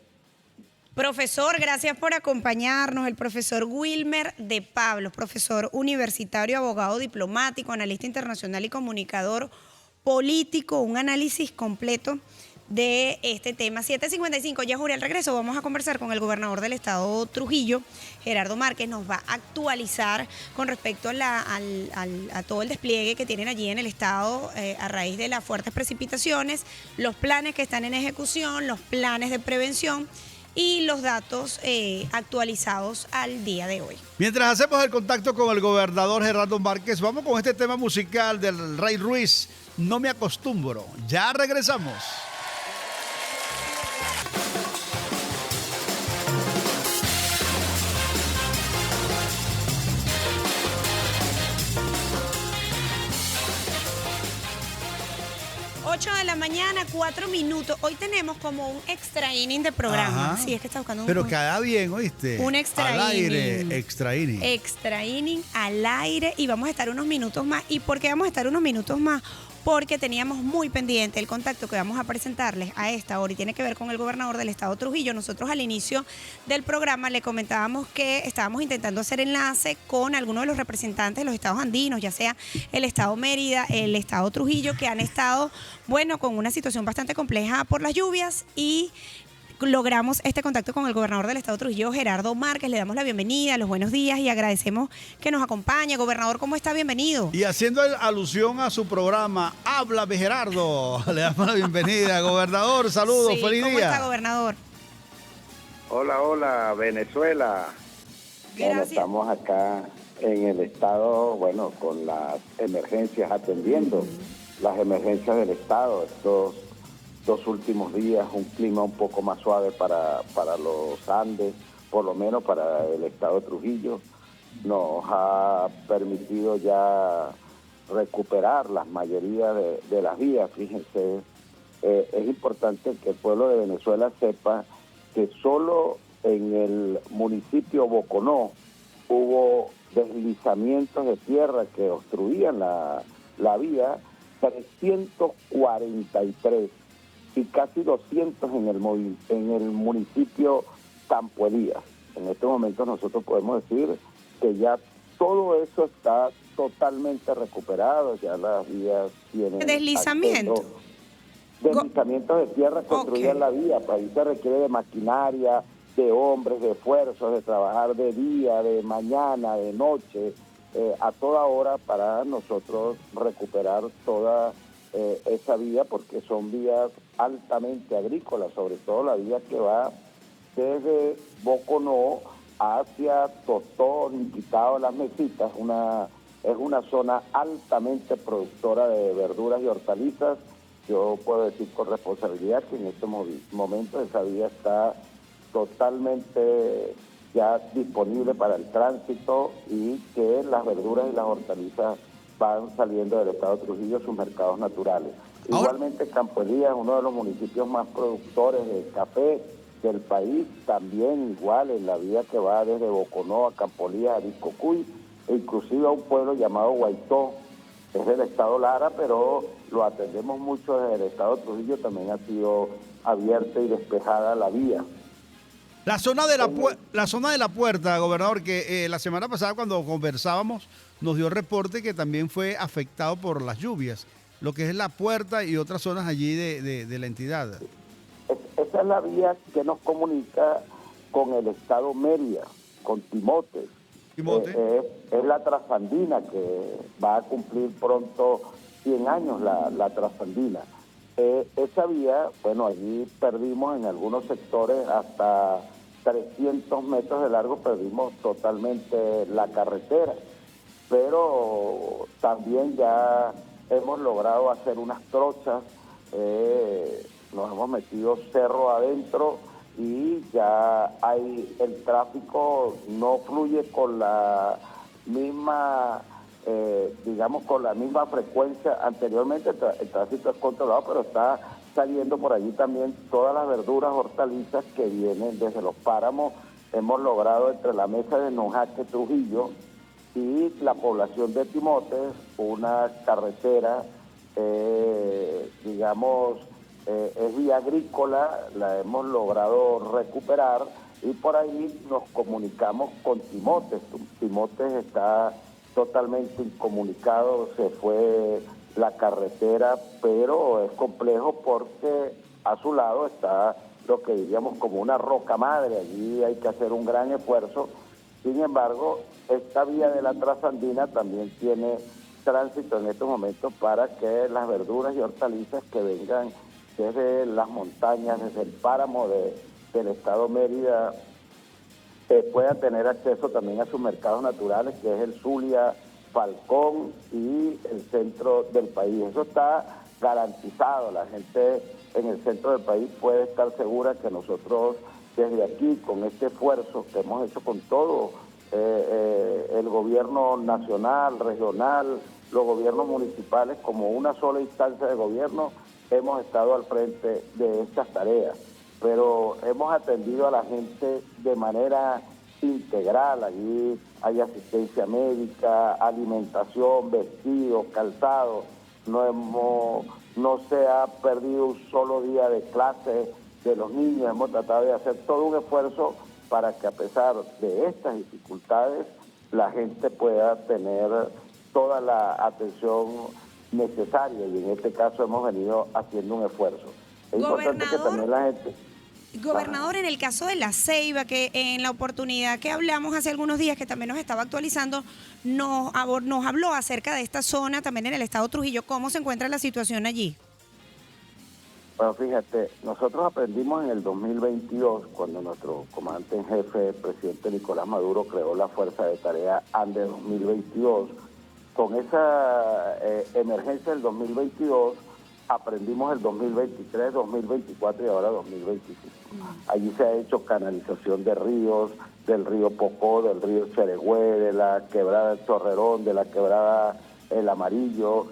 Profesor, gracias por acompañarnos. El profesor Wilmer de Pablos, profesor universitario, abogado diplomático, analista internacional y comunicador político. Un análisis completo de este tema. 7:55, ya juré el regreso. Vamos a conversar con el gobernador del estado Trujillo, Gerardo Márquez. Nos va a actualizar con respecto a todo el despliegue que tienen allí en el estado a raíz de las fuertes precipitaciones, los planes que están en ejecución, los planes de prevención y los datos actualizados al día de hoy. Mientras hacemos el contacto con el gobernador Gerardo Márquez, vamos con este tema musical del Rey Ruiz, No me acostumbro. Ya regresamos. De la mañana, 4 minutos. Hoy tenemos como un extra inning de programa. Ajá. Sí, es que está buscando Pero queda bien, ¿oíste? Un extra al aire, inning. extra inning. Extra inning al aire y vamos a estar unos minutos más. ¿Y por qué vamos a estar unos minutos más? Porque teníamos muy pendiente el contacto que vamos a presentarles a esta hora y tiene que ver con el gobernador del estado Trujillo. Nosotros al inicio del programa le comentábamos que estábamos intentando hacer enlace con algunos de los representantes de los estados andinos, ya sea el estado Mérida, el estado Trujillo, que han estado, bueno, con una situación bastante compleja por las lluvias y logramos este contacto con el gobernador del estado Trujillo, Gerardo Márquez. Le damos la bienvenida, los buenos días y agradecemos que nos acompañe. Gobernador, ¿cómo está? Bienvenido. Y haciendo alusión a su programa, Háblame Gerardo, le damos la bienvenida. Gobernador, saludos, Sí, feliz ¿cómo día. está, gobernador? Hola, hola, Venezuela. Bueno, Gracias. estamos acá en el estado, bueno, con las emergencias, atendiendo las emergencias del estado. Estos 2 últimos días, un clima un poco más suave para los Andes, por lo menos para el estado de Trujillo. Nos ha permitido ya recuperar la mayoría de las vías. Fíjense, es importante que el pueblo de Venezuela sepa que solo en el municipio Boconó hubo deslizamientos de tierra que obstruían la vía, 343 y casi 200 en el municipio Campo Elías. En este momento nosotros podemos decir que ya todo eso está totalmente recuperado, ya las vías tienen Deslizamiento. Deslizamientos de tierra construían la vía, para ahí se requiere de maquinaria, de hombres, de esfuerzos, de trabajar de día, de mañana, de noche, a toda hora para nosotros recuperar toda esa vía, porque son vías altamente agrícolas, sobre todo la vía que va desde Boconó hacia Tostón, Quitado, Las Mesitas. Es una zona altamente productora de verduras y hortalizas. Yo puedo decir con responsabilidad que en este momento esa vía está totalmente ya disponible para el tránsito y que las verduras y las hortalizas van saliendo del estado de Trujillo a sus mercados naturales. Igualmente Campo Elías, uno de los municipios más productores de café del país, también igual en la vía que va desde Boconó a Campo Elías, a Discocuy, e inclusive a un pueblo llamado Guaitó, es del estado Lara, pero lo atendemos mucho desde el estado de Trujillo, también ha sido abierta y despejada la vía. La zona de la puerta, gobernador, que la semana pasada cuando conversábamos nos dio reporte que también fue afectado por las lluvias, lo que es la puerta y otras zonas allí de la entidad. Esa es la vía que nos comunica con el estado Mérida, con Timote. Es la Trasandina, que va a cumplir pronto 100 años la Trasandina. Esa vía, bueno, allí perdimos en algunos sectores hasta 300 metros de largo, perdimos totalmente la carretera, pero también ya hemos logrado hacer unas trochas, nos hemos metido cerro adentro y ya hay el tráfico, no fluye con la misma con la misma frecuencia. Anteriormente el tránsito es controlado, pero está saliendo por allí también todas las verduras, hortalizas que vienen desde los páramos. Hemos logrado entre la mesa de Nojaque, Trujillo y la población de Timotes una carretera, es vía agrícola, la hemos logrado recuperar Y por ahí nos comunicamos con Timotes. Timotes está totalmente incomunicado, se fue la carretera, pero es complejo porque a su lado está lo que diríamos como una roca madre. Allí hay que hacer un gran esfuerzo. Sin embargo, esta vía de la Trasandina también tiene tránsito en estos momentos para que las verduras y hortalizas que vengan desde las montañas, desde el páramo del estado Mérida, puedan tener acceso también a sus mercados naturales, que es el Zulia, Falcón y el centro del país. Eso está garantizado. La gente en el centro del país puede estar segura que nosotros desde aquí, con este esfuerzo que hemos hecho con todo el gobierno nacional, regional, los gobiernos municipales, como una sola instancia de gobierno, hemos estado al frente de estas tareas. Pero hemos atendido a la gente de manera integral. Allí hay asistencia médica, alimentación, vestidos, calzado. No se ha perdido un solo día de clase de los niños. Hemos tratado de hacer todo un esfuerzo para que, a pesar de estas dificultades, la gente pueda tener toda la atención necesaria, y en este caso hemos venido haciendo un esfuerzo. Es importante que también la gente... Gobernador, en el caso de La Ceiba, que en la oportunidad que hablamos hace algunos días, que también nos estaba actualizando, nos habló acerca de esta zona también en el estado Trujillo. ¿Cómo se encuentra la situación allí? Bueno, fíjate, nosotros aprendimos en el 2022, cuando nuestro comandante en jefe, el presidente Nicolás Maduro, creó la Fuerza de Tarea ANDE 2022. Con esa emergencia del 2022, aprendimos el 2023, 2024 y ahora 2025. Allí se ha hecho canalización de ríos, del río Pocó, del río Cheregüe, de la quebrada del Torrerón, de la quebrada El Amarillo.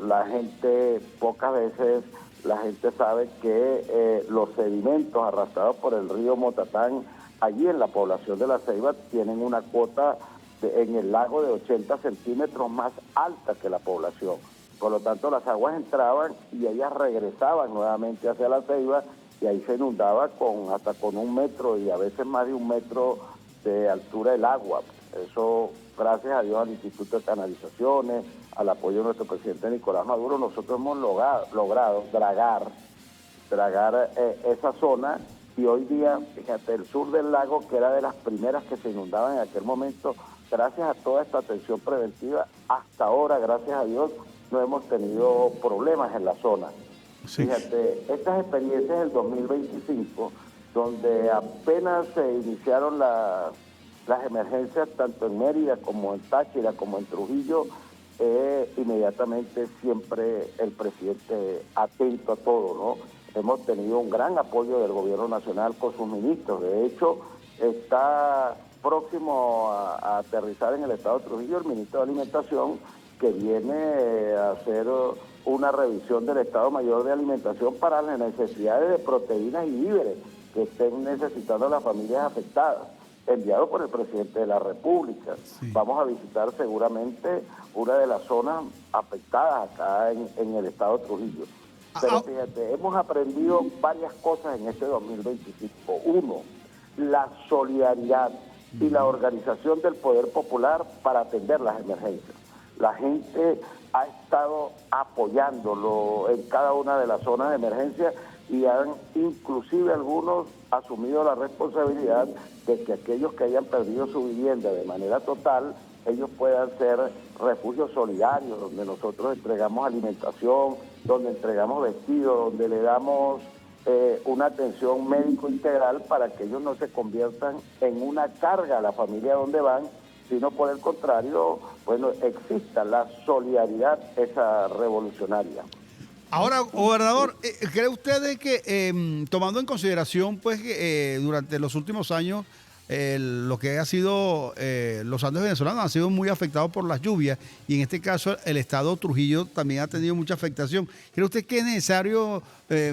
La gente, pocas veces la gente sabe que los sedimentos arrastrados por el río Motatán, allí en la población de La Ceiba, tienen una cuota en el lago de 80 centímetros más alta que la población. Por lo tanto, las aguas entraban y ellas regresaban nuevamente hacia La Ceiba, y ahí se inundaba hasta con 1 metro y a veces más de 1 metro de altura el agua. Eso, gracias a Dios, al Instituto de Canalizaciones, al apoyo de nuestro presidente Nicolás Maduro, nosotros hemos logrado dragar esa zona, y hoy día, fíjate, el sur del lago, que era de las primeras que se inundaban en aquel momento, gracias a toda esta atención preventiva, hasta ahora, gracias a Dios, no hemos tenido problemas en la zona. Sí. Fíjate, estas experiencias del 2025, donde apenas se iniciaron las emergencias, tanto en Mérida como en Táchira, como en Trujillo, inmediatamente siempre el presidente atento a todo, ¿no? Hemos tenido un gran apoyo del gobierno nacional con sus ministros. De hecho, está próximo a aterrizar en el estado de Trujillo el ministro de Alimentación, que viene a hacer una revisión del Estado Mayor de Alimentación para las necesidades de proteínas y víveres que estén necesitando las familias afectadas, enviado por el presidente de la República. Sí. Vamos a visitar seguramente una de las zonas afectadas acá en el estado de Trujillo. Pero fíjate, hemos aprendido varias cosas en este 2025. Uno, la solidaridad y la organización del poder popular para atender las emergencias. La gente ha estado apoyándolo en cada una de las zonas de emergencia, y han inclusive algunos asumido la responsabilidad de que aquellos que hayan perdido su vivienda de manera total, ellos puedan ser refugios solidarios, donde nosotros entregamos alimentación, donde entregamos vestidos, donde le damos una atención médico integral para que ellos no se conviertan en una carga a la familia donde van, sino por el contrario, bueno, exista la solidaridad esa revolucionaria. Ahora, gobernador, ¿cree usted de que, tomando en consideración pues que durante los últimos años lo que ha sido los Andes venezolanos han sido muy afectados por las lluvias, y en este caso el estado Trujillo también ha tenido mucha afectación? ¿Cree usted que es necesario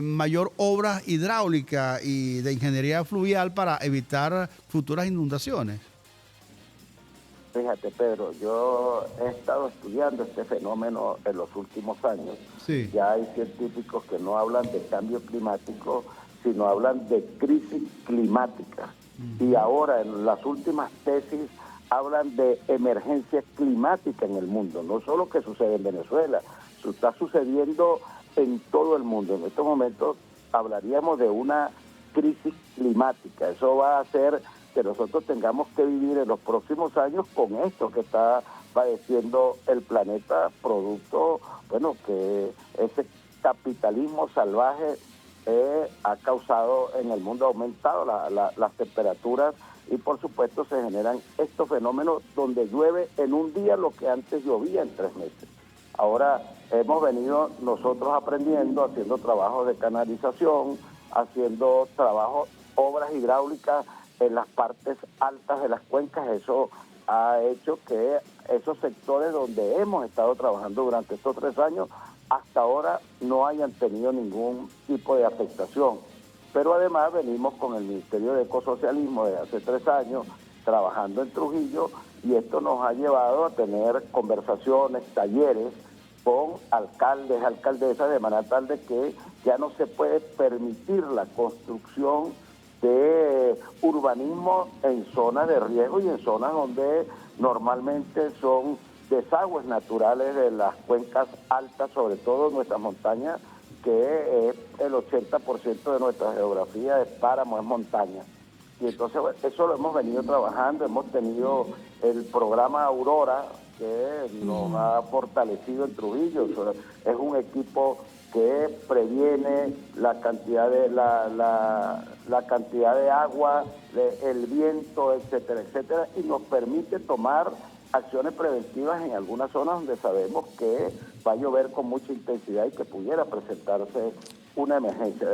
mayor obra hidráulica y de ingeniería fluvial para evitar futuras inundaciones? Fíjate, Pedro, yo he estado estudiando este fenómeno en los últimos años. Sí. Ya hay científicos que no hablan de cambio climático, sino hablan de crisis climática. Y ahora en las últimas tesis hablan de emergencia climática en el mundo, no solo que sucede en Venezuela, eso está sucediendo en todo el mundo. En estos momentos hablaríamos de una crisis climática. Eso va a hacer que nosotros tengamos que vivir en los próximos años con esto que está padeciendo el planeta, producto, bueno, que ese capitalismo salvaje ha causado en el mundo, ha aumentado las temperaturas, y por supuesto se generan estos fenómenos donde llueve en un día lo que antes llovía en 3 meses. Ahora hemos venido nosotros aprendiendo, haciendo trabajos de canalización, haciendo trabajos, obras hidráulicas en las partes altas de las cuencas. Eso ha hecho que esos sectores donde hemos estado trabajando durante estos 3 años, hasta ahora no hayan tenido ningún tipo de afectación. Pero además venimos con el Ministerio de Ecosocialismo de hace 3 años trabajando en Trujillo, y esto nos ha llevado a tener conversaciones, talleres con alcaldes, alcaldesas, de manera tal de que ya no se puede permitir la construcción de urbanismo en zonas de riesgo y en zonas donde normalmente son desagües naturales de las cuencas altas, sobre todo en nuestras montañas, que el 80% de nuestra geografía es páramo, es montaña. Y entonces eso lo hemos venido trabajando, hemos tenido el programa Aurora, que nos ha fortalecido en Trujillo. Es un equipo que previene la cantidad de la cantidad de agua, el viento, etcétera, etcétera, y nos permite tomar acciones preventivas en algunas zonas donde sabemos que va a llover con mucha intensidad y que pudiera presentarse una emergencia.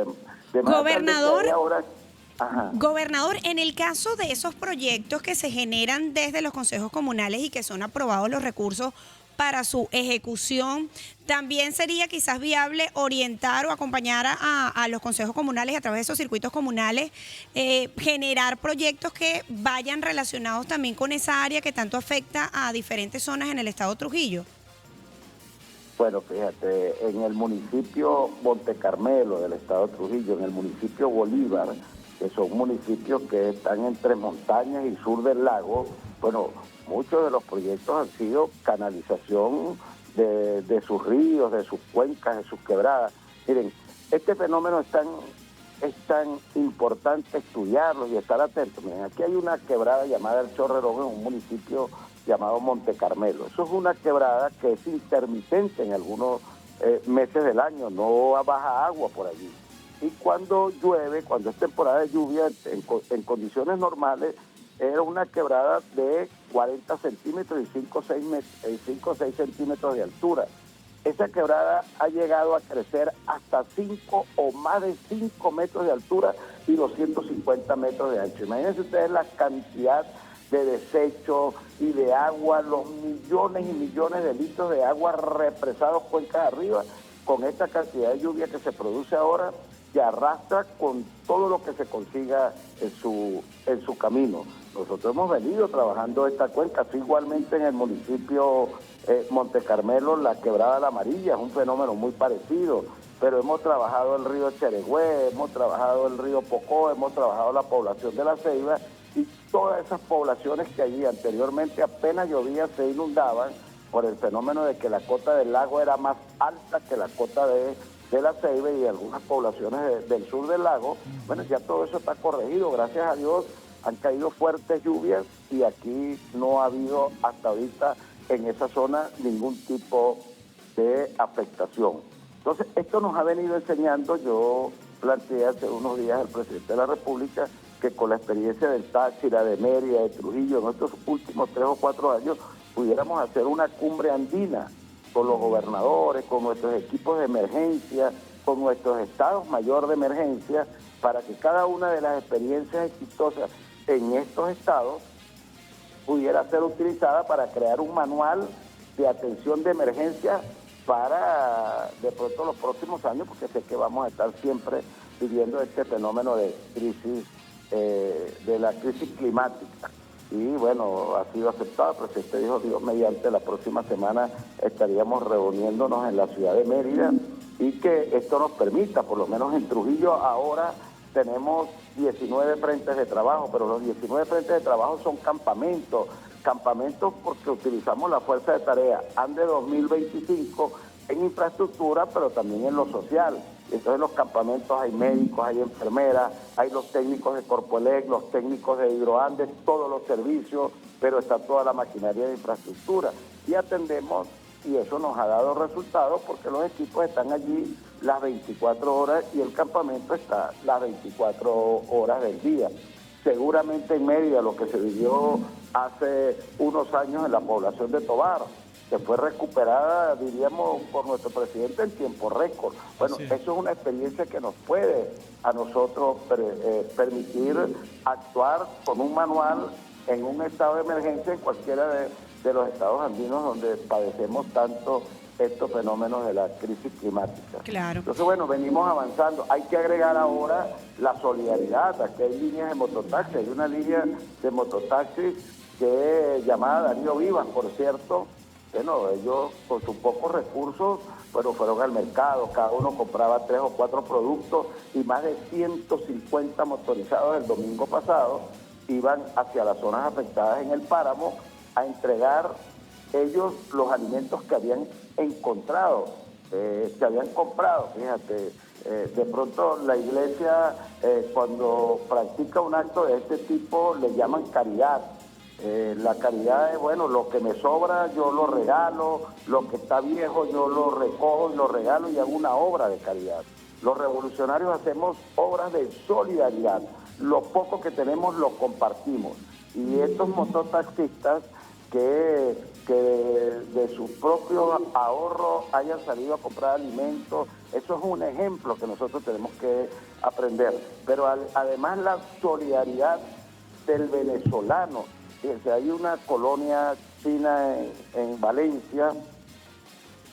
Gobernador, en el caso de esos proyectos que se generan desde los consejos comunales y que son aprobados los recursos para su ejecución, ¿también sería quizás viable orientar o acompañar a los consejos comunales a través de esos circuitos comunales, generar proyectos que vayan relacionados también con esa área que tanto afecta a diferentes zonas en el estado de Trujillo? Bueno, fíjate, en el municipio Monte Carmelo del estado de Trujillo, en el municipio Bolívar, que son municipios que están entre montañas y sur del lago, bueno, muchos de los proyectos han sido canalización de sus ríos, de sus cuencas, de sus quebradas. Miren, este fenómeno es tan importante estudiarlo y estar atentos. Miren, aquí hay una quebrada llamada El Chorrerón en un municipio llamado Monte Carmelo. Eso es una quebrada que es intermitente en algunos meses del año, no baja agua por allí. Y cuando llueve, cuando es temporada de lluvia, en condiciones normales, era una quebrada de 40 centímetros y 5 o 6 centímetros de altura. Esa quebrada ha llegado a crecer hasta 5 o más de 5 metros de altura y 250 metros de ancho. Imagínense ustedes la cantidad de desechos y de agua, los millones y millones de litros de agua represados cuencas arriba, con esta cantidad de lluvia que se produce ahora, que arrastra con todo lo que se consiga en su camino. Nosotros hemos venido trabajando esta cuenca, así igualmente en el municipio Monte Carmelo, la Quebrada La Amarilla, es un fenómeno muy parecido, pero hemos trabajado el río Cheregüe, hemos trabajado el río Pocó, hemos trabajado la población de La Ceiba, y todas esas poblaciones que allí anteriormente apenas llovía se inundaban por el fenómeno de que la cota del lago era más alta que la cota de La Ceiba y de algunas poblaciones del sur del lago. Bueno, ya todo eso está corregido, gracias a Dios han caído fuertes lluvias y aquí no ha habido hasta ahorita en esa zona ningún tipo de afectación. Entonces, esto nos ha venido enseñando. Yo planteé hace unos días al presidente de la República que con la experiencia del Táchira, de Mérida, de Trujillo, en estos últimos 3 o 4 años, pudiéramos hacer una cumbre andina con los gobernadores, con nuestros equipos de emergencia, con nuestros estados mayor de emergencia, para que cada una de las experiencias exitosas en estos estados pudiera ser utilizada para crear un manual de atención de emergencia para de pronto los próximos años, porque sé que vamos a estar siempre viviendo este fenómeno de crisis, de la crisis climática. Y bueno, ha sido aceptado. El presidente dijo, Dios mediante, la próxima semana estaríamos reuniéndonos en la ciudad de Mérida y que esto nos permita, por lo menos en Trujillo ahora, tenemos 19 frentes de trabajo, pero los 19 frentes de trabajo son campamentos porque utilizamos la fuerza de tarea ANDE 2025 en infraestructura, pero también en lo social. Entonces en los campamentos hay médicos, hay enfermeras, hay los técnicos de Corpoelec, los técnicos de Hidroandes, todos los servicios, pero está toda la maquinaria de infraestructura. Y atendemos, y eso nos ha dado resultados porque los equipos están allí las 24 horas y el campamento está las 24 horas del día. Seguramente en Mérida, lo que se vivió hace unos años en la población de Tovar, que fue recuperada, diríamos, por nuestro presidente en tiempo récord. Bueno, eso es una experiencia que nos puede a nosotros permitir actuar con un manual en un estado de emergencia en cualquiera de los estados andinos donde padecemos tanto estos fenómenos de la crisis climática. Claro. Entonces, bueno, venimos avanzando. Hay que agregar ahora la solidaridad. Aquí hay líneas de mototaxi. Hay una línea de mototaxi que es llamada Darío Vivas, por cierto. Bueno, ellos con sus pocos recursos fueron al mercado, cada uno compraba 3 o 4 productos y más de 150 motorizados el domingo pasado iban hacia las zonas afectadas en el páramo a entregar ellos los alimentos que habían encontrado, que habían comprado. Fíjate, de pronto la iglesia cuando practica un acto de este tipo le llaman caridad. La caridad es, bueno, lo que me sobra yo lo regalo, lo que está viejo yo lo recojo y lo regalo y hago una obra de caridad. Los revolucionarios hacemos obras de solidaridad, lo poco que tenemos lo compartimos. Y estos mototaxistas que de sus propios ahorros hayan salido a comprar alimentos, eso es un ejemplo que nosotros tenemos que aprender. Pero además la solidaridad del venezolano. Fíjense, hay una colonia china en Valencia.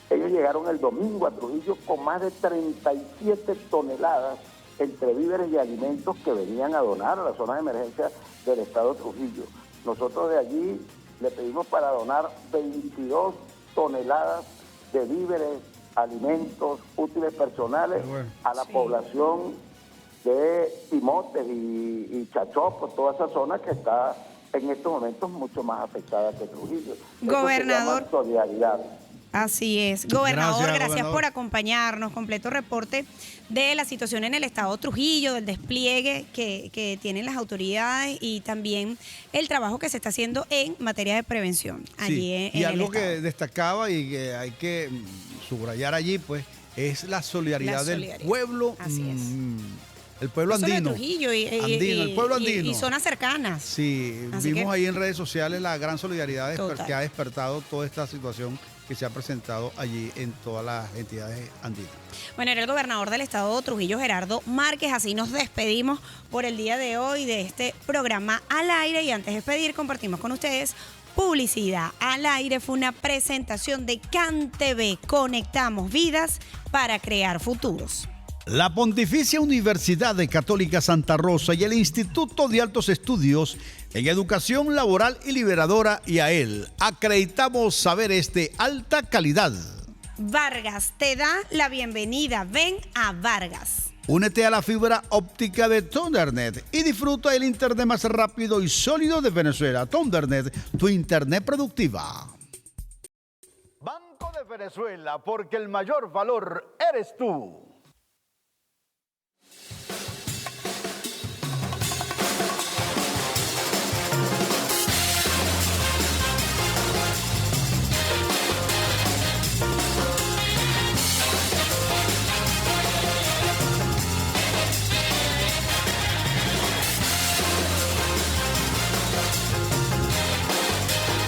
Ellos llegaron el domingo a Trujillo con más de 37 toneladas entre víveres y alimentos que venían a donar a la zona de emergencia del estado de Trujillo. Nosotros de allí le pedimos para donar 22 toneladas de víveres, alimentos, útiles personales a la población de Timotes y Chachopo, toda esa zona que está en estos momentos mucho más afectada que Trujillo. Gobernador. Eso se llama solidaridad. Así es. Gobernador, gracias gobernador, por acompañarnos. Completo reporte de la situación en el estado de Trujillo, del despliegue que tienen las autoridades y también el trabajo que se está haciendo en materia de prevención allí en y el algo estado. que destacaba y que hay que subrayar allí, pues, es la solidaridad del pueblo. Así es. El pueblo No solo de andino. Trujillo El pueblo andino. y zonas cercanas. Sí, Así vimos que- ahí en redes sociales la gran solidaridad Total. que ha despertado toda esta situación que se ha presentado allí en todas las entidades andinas. Bueno, era el gobernador del estado de Trujillo, Gerardo Márquez. Así nos despedimos por el día de hoy de este programa Al Aire. Y antes de despedir, compartimos con ustedes publicidad. Al Aire fue una presentación de CanTV. Conectamos vidas para crear futuros. La Pontificia Universidad Católica Santa Rosa y el Instituto de Altos Estudios en Educación Laboral y Liberadora IAEL acreditamos saberes de alta calidad. Vargas te da la bienvenida. Ven a Vargas. Únete a la fibra óptica de Thundernet y disfruta el internet más rápido y sólido de Venezuela. Thundernet, tu internet productiva. Banco de Venezuela, porque el mayor valor eres tú.